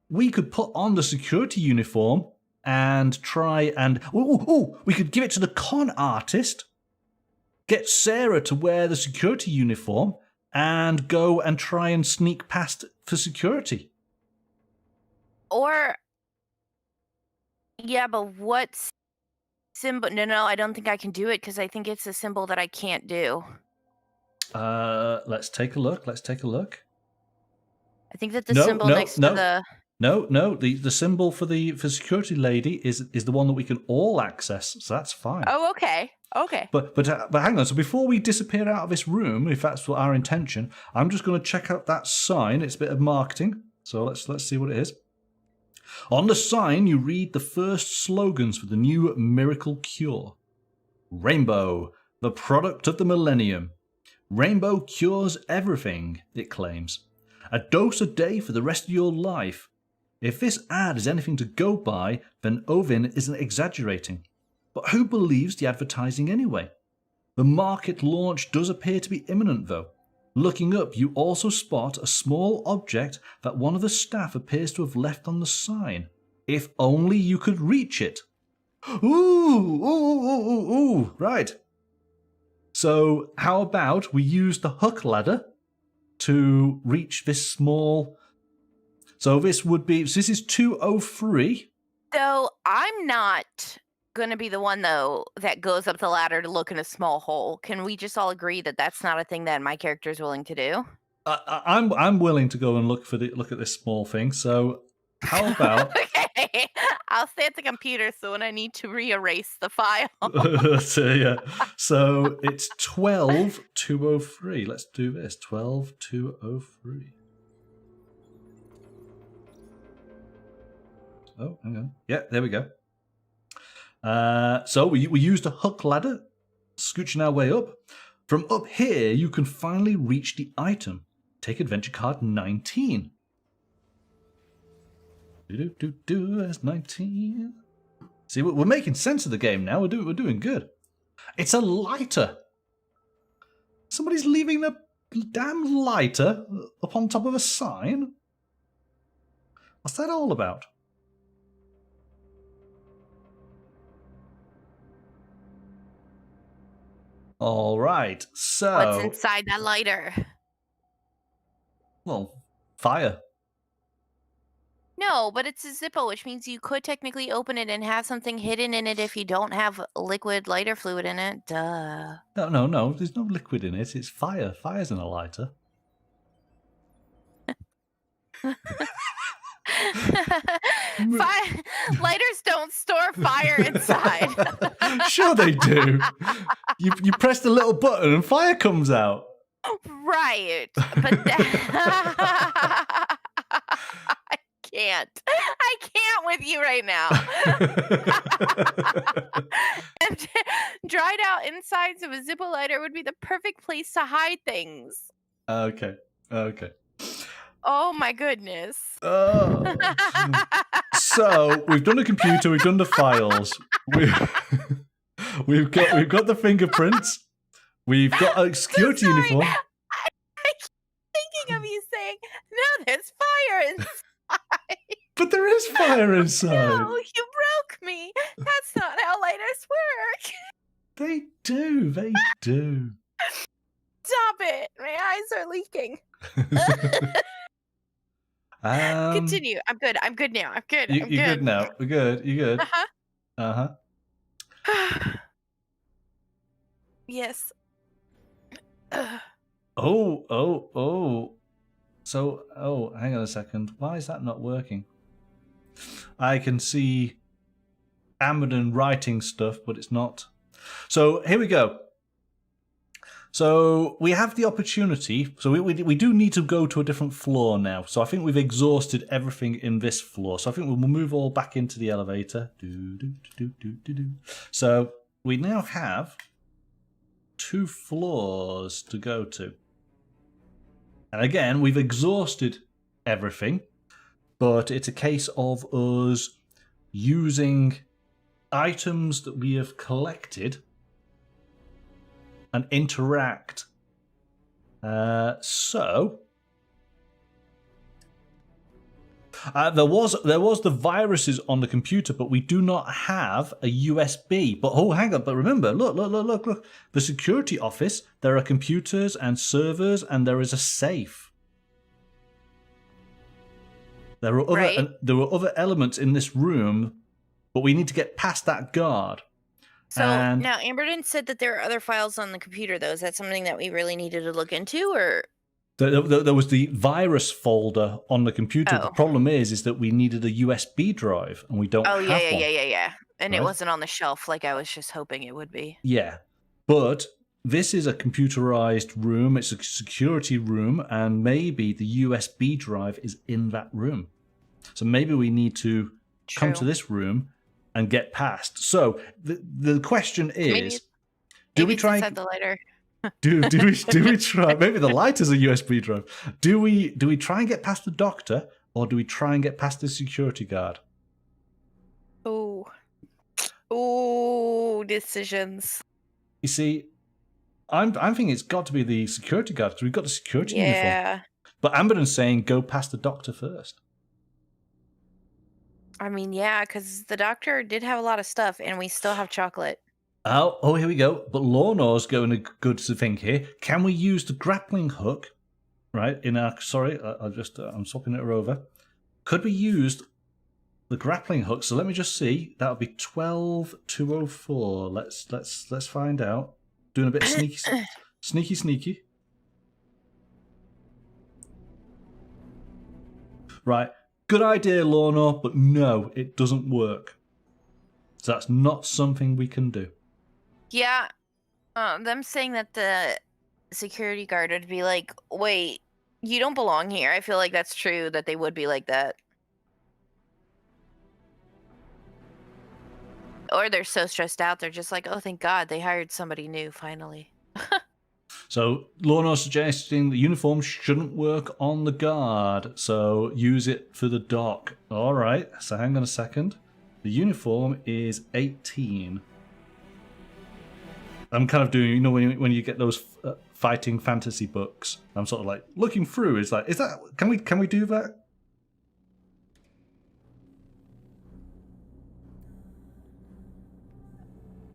we could put on the security uniform and try and... we could give it to the con artist, get Sarah to wear the security uniform, and go and try and sneak past for security. Or... Yeah, but what symbol? No, I don't think I can do it because I think it's a symbol that I can't do. Let's take a look. I think that the symbol next to the... No. The symbol for security lady is the one that we can all access, so that's fine. Oh, okay. But hang on. So before we disappear out of this room, if that's what our intention, I'm just going to check out that sign. It's a bit of marketing. So let's see what it is. On the sign, you read the first slogans for the new miracle cure. Rainbow, the product of the millennium. Rainbow cures everything, it claims. A dose a day for the rest of your life. If this ad is anything to go by, then Ovin isn't exaggerating. But who believes the advertising anyway? The market launch does appear to be imminent, though. Looking up, you also spot a small object that one of the staff appears to have left on the sign. If only you could reach it. Ooh, right. So how about we use the hook ladder to reach this small... So this is 203. So I'm not going to be the one, though, that goes up the ladder to look in a small hole. Can we just all agree that that's not a thing that my character is willing to do? I'm willing to go and look at this small thing. So how about... Okay, I'll stay at the computer so when I need to re-erase the file. So it's 12203. Let's do this. 12203. Oh, hang on. Yeah, there we go. So we used a hook ladder, scooching our way up. From up here, you can finally reach the item. Take adventure card 19. That's 19. See, we're making sense of the game now. We're doing good. It's a lighter. Somebody's leaving a damn lighter up on top of a sign. What's that all about? All right, so... What's inside that lighter? Well, fire. No, but it's a Zippo, which means you could technically open it and have something hidden in it if you don't have liquid lighter fluid in it. Duh. No. There's no liquid in it. It's fire. Fire's in a lighter. Lighters don't store fire inside. Sure they do. You press the little button and fire comes out. Right, but I can't with you right now. And dried out insides of a Zippo lighter would be the perfect place to hide things. Okay. Oh my goodness. Oh. So we've done the computer, we've done the files. We've got the fingerprints. We've got a security Sorry. uniform. I keep thinking of you saying, "No, there's fire inside." But there is fire inside. No, you broke me. That's not how lighters work. They do. They do. Stop it. My eyes are leaking. Continue. I'm good. I'm good now. I'm good. You're I'm good now. We're good. You're good. Uh-huh. Uh-huh. Yes. Oh. So, hang on a second. Why is that not working? I can see Amberden writing stuff, but it's not. So, here we go. So, we have the opportunity. So, we do need to go to a different floor now. So, I think we've exhausted everything in this floor. So, I think we'll move all back into the elevator. So, we now have 2 floors to go to. And again, we've exhausted everything, but it's a case of us using items that we have collected and interact. There was the viruses on the computer, but we do not have a USB. But hang on! But remember, look! The security office. There are computers and servers, and there is a safe. There are other elements in this room, but we need to get past that guard. So And- now Amberden said that there are other files on the computer, though. Is that something that we really needed to look into, or? There was the virus folder on the computer. The Oh. problem is that we needed a USB drive, and we don't Oh have yeah, one. yeah. And it Right. wasn't on the shelf like I was just hoping it would be. Yeah, but this is a computerized room. It's a security room, and maybe the USB drive is in that room. So maybe we need to come to True. this room and get past. So the question is, do Maybe we it's try? inside the lighter? Do we try? Maybe the light is a USB drive. Do we try and get past the doctor, or do we try and get past the security guard? Oh, decisions. You see, I'm thinking it's got to be the security guard because we've got the security uniform. Yeah. But Amberden's saying go past the doctor first. I mean, yeah, because the doctor did have a lot of stuff, and we still have chocolate. Oh, here we go. But Lorna's going a good thing here. Can we use the grappling hook? Right in our. Sorry, I'm swapping it over. Could we use the grappling hook? So let me just see. That would be 12204. Let's find out. Doing a bit of sneaky. Right. Good idea, Lorna, but no, it doesn't work. So that's not something we can do. Yeah. Them saying that the security guard would be like, wait, you don't belong here. I feel like that's true that they would be like that. Or they're so stressed out, they're just like, oh, thank God, they hired somebody new finally. So Lorna's suggesting the uniform shouldn't work on the guard, so use it for the dock. All right, so hang on a second. The uniform is 18. I'm kind of doing, you know, when you get those fighting fantasy books, I'm sort of like looking through. Is that can we do that?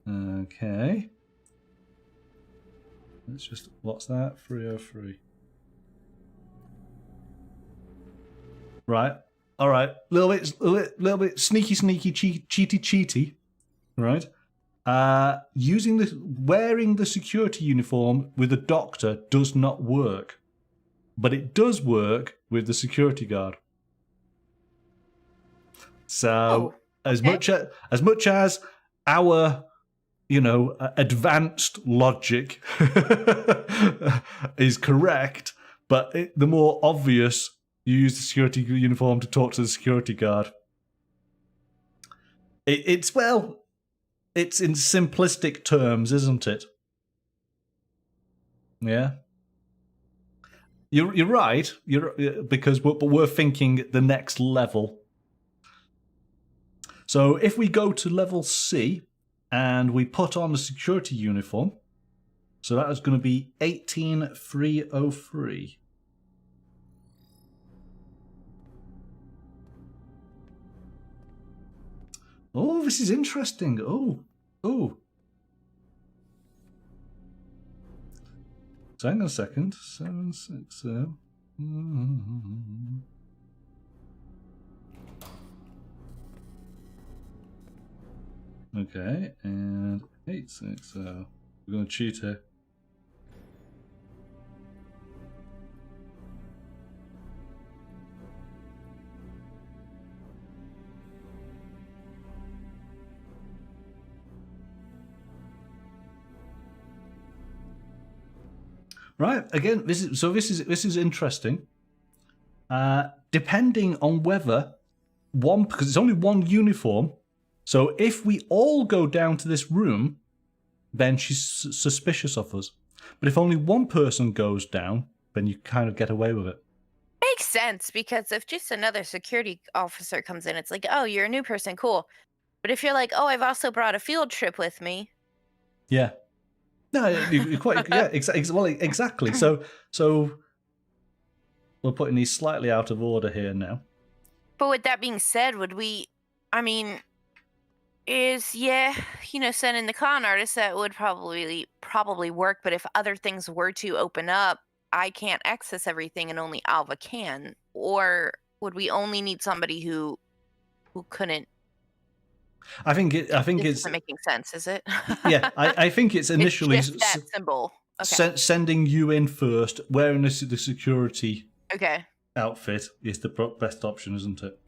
Okay. Let's just, what's that? 303. Right. All right. Little bit sneaky, cheaty. Right. Wearing the security uniform with a doctor does not work, but it does work with the security guard. So as much as our, you know, advanced logic is correct, but the more obvious you use the security uniform to talk to the security guard. It's in simplistic terms, isn't it? Yeah. You're right. Because we're thinking the next level. So if we go to level C, and we put on the security uniform. So that is going to be 18303. Oh, this is interesting. Oh. So hang on a second. 760. Okay, and 860. We're going to cheat here. Right, again, this is interesting. Depending on whether because it's only one uniform, so if we all go down to this room, then she's suspicious of us. But if only one person goes down, then you kind of get away with it. Makes sense, because if just another security officer comes in, it's like, oh, you're a new person, cool. But if you're like, oh, I've also brought a field trip with me. Yeah. No, you're quite exactly. So we're putting these slightly out of order here now. But with that being said, sending the con artist, that would probably work. But if other things were to open up, I can't access everything and only Alva can. Or would we only need somebody who couldn't? I think it's not making sense, is it? Yeah, I think it's initially it's just that symbol. Okay. Sending you in first, wearing the security outfit is the best option, isn't it?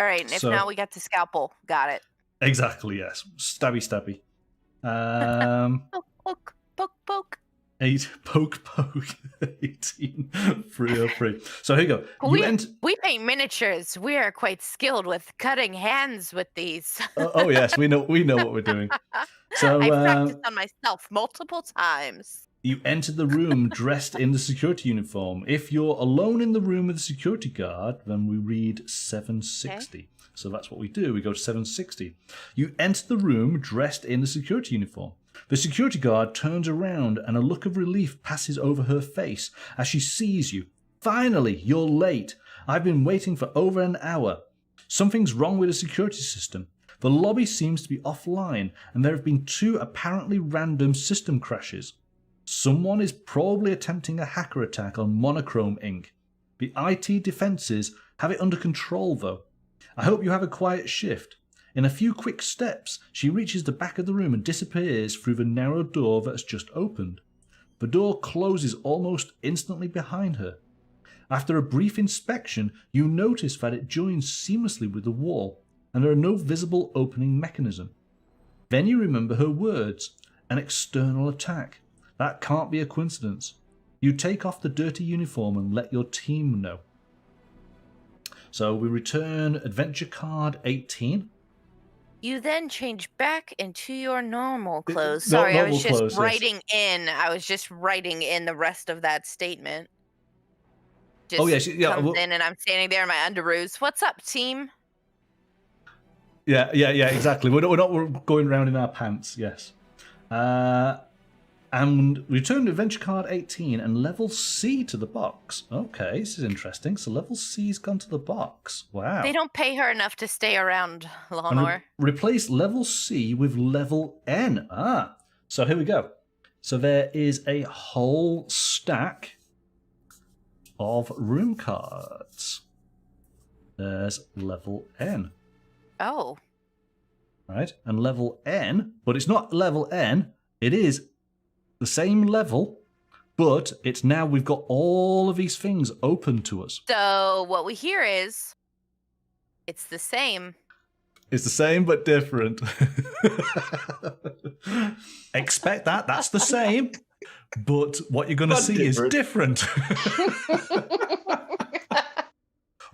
All right, and if now we got the scalpel, got it. Exactly, yes. Stabby. Poke, poke, poke. 18,303. So here you go. We paint miniatures. We are quite skilled with cutting hands with these. Oh yes, we know what we're doing. So I practiced on myself multiple times. You enter the room dressed in the security uniform. If you're alone in the room with the security guard, then we read 760. Okay. So that's what we do. We go to 760. You enter the room dressed in the security uniform. The security guard turns around and a look of relief passes over her face as she sees you. Finally, you're late. I've been waiting for over an hour. Something's wrong with the security system. The lobby seems to be offline and there have been 2 apparently random system crashes. Someone is probably attempting a hacker attack on Monochrome Inc. The IT defenses have it under control though. I hope you have a quiet shift. In a few quick steps, she reaches the back of the room and disappears through the narrow door that has just opened. The door closes almost instantly behind her. After a brief inspection, you notice that it joins seamlessly with the wall, and there are no visible opening mechanism. Then you remember her words, an external attack. That can't be a coincidence. You take off the dirty uniform and let your team know. So we return adventure card 18. You then change back into your normal clothes. Sorry, I was just writing in. I was just writing in the rest of that statement. Comes in and I'm standing there in my underoos. What's up, team? Yeah, exactly. We're not going around in our pants. Yes. And return to adventure card 18 and level C to the box. Okay, this is interesting. So level C's gone to the box. Wow. They don't pay her enough to stay around longer. Replace level C with level N. So here we go. So there is a whole stack of room cards. There's level N. Oh. Right, and level N, but it's not level N. It is the same level, but it's now we've got all of these things open to us. So what we hear is it's the same. It's the same but different. Expect that. That's the same. But what you're going to see is different.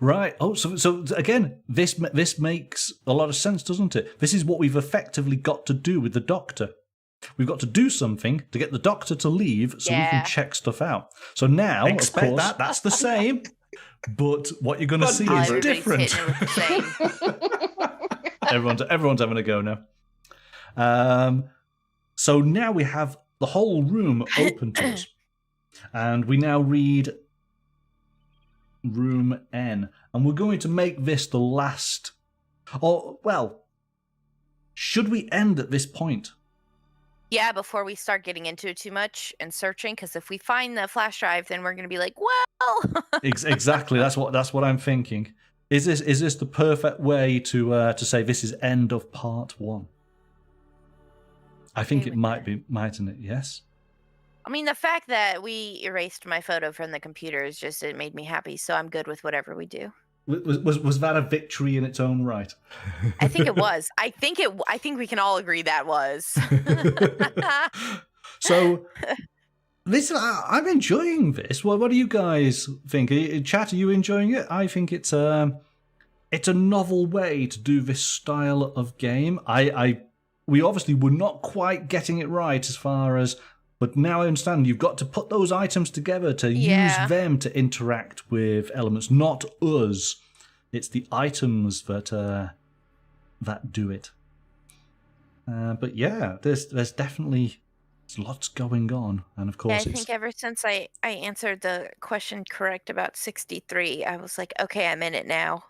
Right. Oh, so again, this makes a lot of sense, doesn't it? This is what we've effectively got to do with the Doctor. We've got to do something to get the Doctor to leave so we can check stuff out. So now, expect of course, that's the same. But what you're going to see is different. Everyone's having a go now. So now we have the whole room open to us. And we now read room N. And we're going to make this the last... Or, well, should we end at this point? Yeah, before we start getting into it too much and searching, because if we find the flash drive, then we're going to be like, well... Exactly, that's what I'm thinking. Is this the perfect way to say this is end of part 1? I think it might be, mightn't it? Yes? I mean, the fact that we erased my photo from the computer is just, it made me happy, so I'm good with whatever we do. Was that a victory in its own right? I think it was. I think we can all agree that was. So, listen, I'm enjoying this. What do you guys think? Chat, are you enjoying it? I think it's a novel way to do this style of game. We obviously were not quite getting it right as far as, but now I understand you've got to put those items together to use them to interact with elements, not us. It's the items that do it. But yeah, there's definitely lots going on, and of course, I think ever since I answered the question correct about 63, I was like, okay, I'm in it now.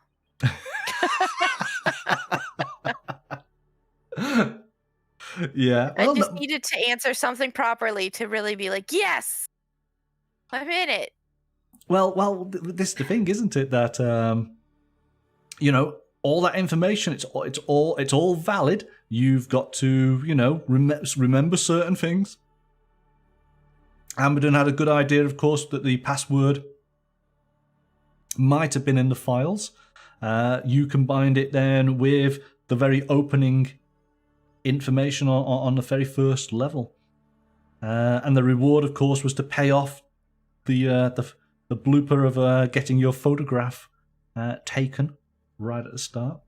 Yeah, I just needed to answer something properly to really be like, yes, I'm in it. Well, this is the thing, isn't it? That all that information, it's all valid. You've got to remember certain things. Amberden had a good idea, of course, that the password might have been in the files. You combined it then with the very opening information on the very first level, and the reward, of course, was to pay off the blooper of getting your photograph taken right at the start.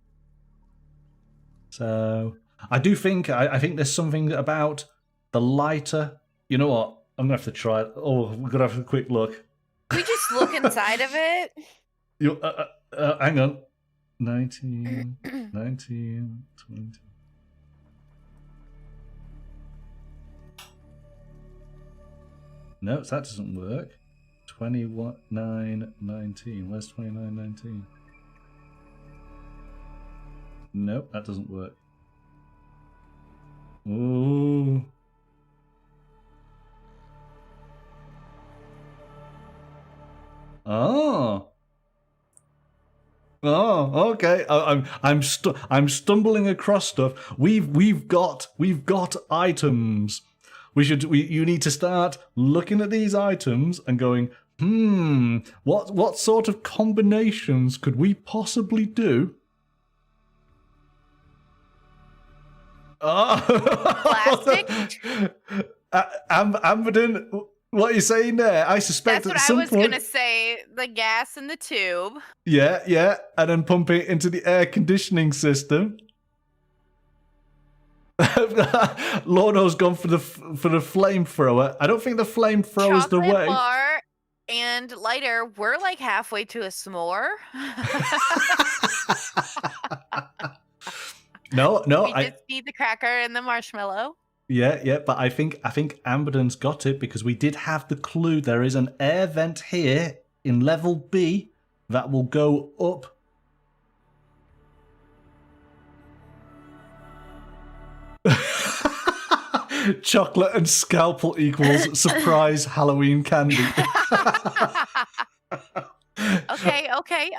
So I do think I think there's something about the lighter. You know what? I'm gonna have to try it. Oh, we're gonna have a quick look. We just look inside of it. Hang on. 19, 20. No, that doesn't work. 2919. Where's 2919? Nope, that doesn't work. Ooh. Oh. Oh, okay. I'm stumbling across stuff. We've got items. You need to start looking at these items and going, what sort of combinations could we possibly do? Plastic? Amberden, what are you saying there? I suspect that's what I was going to say. The gas in the tube. Yeah, and then pump it into the air conditioning system. Lorno's gone for the flamethrower. I don't think the flamethrower is the way. Bar and lighter. We're like halfway to a s'more. No. We just need the cracker and the marshmallow. Yeah, but I think Amberden's got it because we did have the clue. There is an air vent here in level B that will go up. Chocolate and scalpel equals surprise Halloween candy.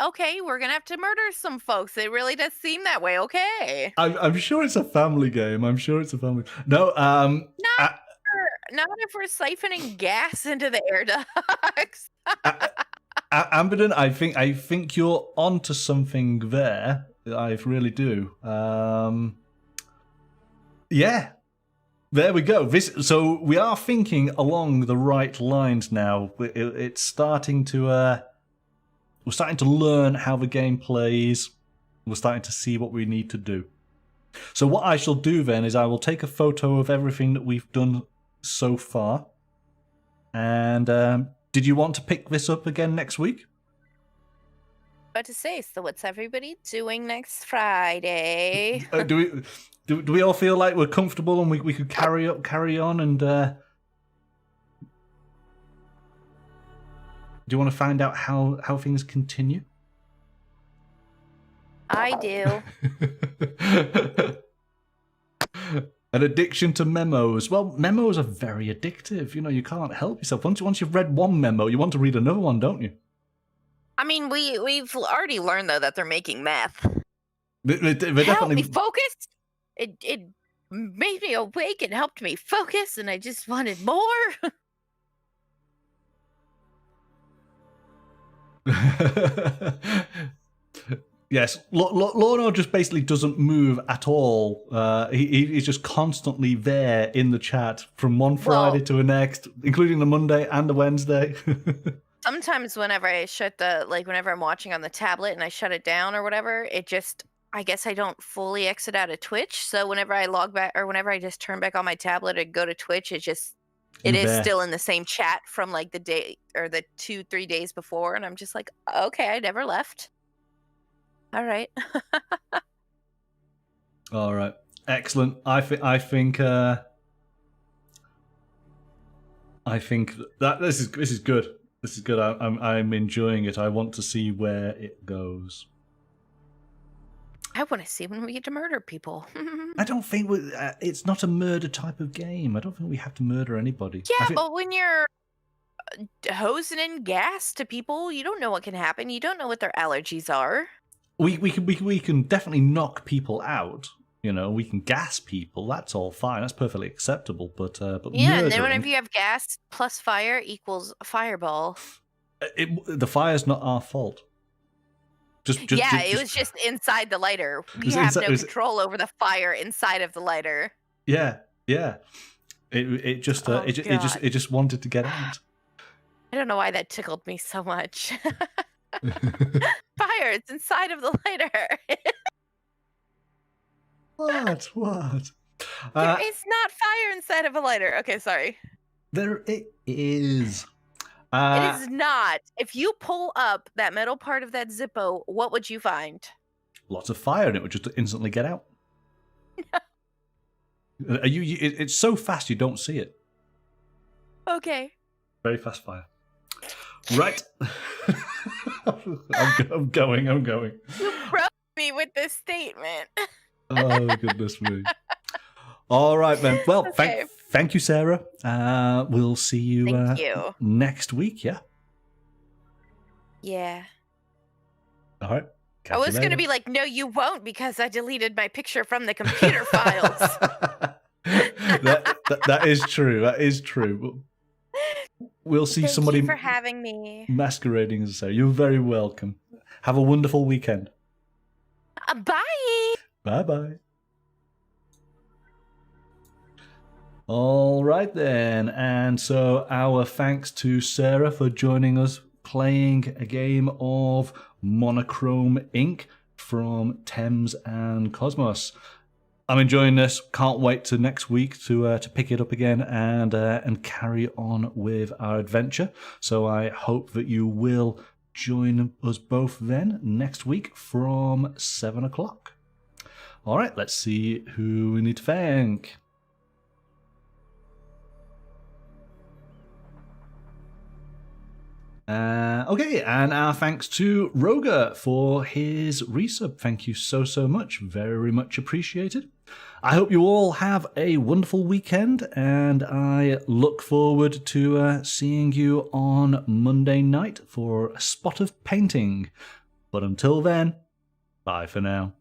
Okay. We're gonna have to murder some folks. It really does seem that way. Okay. I'm sure it's a family game. No, not if we're siphoning gas into the air ducts. Amberden, I think you're onto something there. I really do. Yeah. There we go. So we are thinking along the right lines now. It's starting to. We're starting to learn how the game plays. We're starting to see what we need to do. So what I shall do then is I will take a photo of everything that we've done so far. And did you want to pick this up again next week? About to say, so what's everybody doing next Friday? Do we all feel like we're comfortable and we could carry on and do you want to find out how things continue? I do. An addiction to memos. Well, memos are very addictive. You know, you can't help yourself. Once you've read one memo, you want to read another one, don't you? I mean, we've already learned though that they're making meth. They're helped me focus. It made me awake and helped me focus, and I just wanted more. Yes, Lorno just basically doesn't move at all. He's just constantly there in the chat from one Friday to the next, including the Monday and the Wednesday. Sometimes whenever I whenever I'm watching on the tablet and I shut it down or whatever, I guess I don't fully exit out of Twitch. So whenever I log back or whenever I just turn back on my tablet and go to Twitch, it is still in the same chat from like the day or the 2-3 days before. And I'm just like, okay, I never left. All right. All right. Excellent. I think that this is good. This is good. I'm enjoying it. I want to see where it goes. I want to see when we get to murder people. I don't think it's not a murder type of game. I don't think we have to murder anybody. Yeah, but when you're hosing in gas to people, you don't know what can happen. You don't know what their allergies are. We can definitely knock people out. You know, we can gas people. That's all fine. That's perfectly acceptable. But yeah, murdering, and then whenever you have gas plus fire equals a fireball. The fire's not our fault. It was just inside the lighter. We have no control over the fire inside of the lighter. Yeah. It just wanted to get out. I don't know why that tickled me so much. Fire, it's inside of the lighter. What? There is not fire inside of a lighter. Okay, sorry. There it is. It is not. If you pull up that metal part of that Zippo, what would you find? Lots of fire, and it would just instantly get out. It's so fast you don't see it. Okay. Very fast fire. Right. I'm going. You broke me with this statement. Oh, goodness me. All right, then. Well, okay. Thank you, Sarah. We'll see you, next week, yeah? Yeah. All right. I was going to be like, no, you won't, because I deleted my picture from the computer files. That is true. That is true. We'll see somebody. Thank you for having me. Masquerading as Sarah. You're very welcome. Have a wonderful weekend. Bye. Bye-bye. All right, then. And so our thanks to Sarah for joining us playing a game of Monochrome Inc. from Thames and Kosmos. I'm enjoying this. Can't wait to next week to pick it up again and carry on with our adventure. So I hope that you will join us both then next week from 7 o'clock. All right, let's see who we need to thank. Okay, and our thanks to Roger for his resub. Thank you so much. Very much appreciated. I hope you all have a wonderful weekend, and I look forward to seeing you on Monday night for a spot of painting. But until then, bye for now.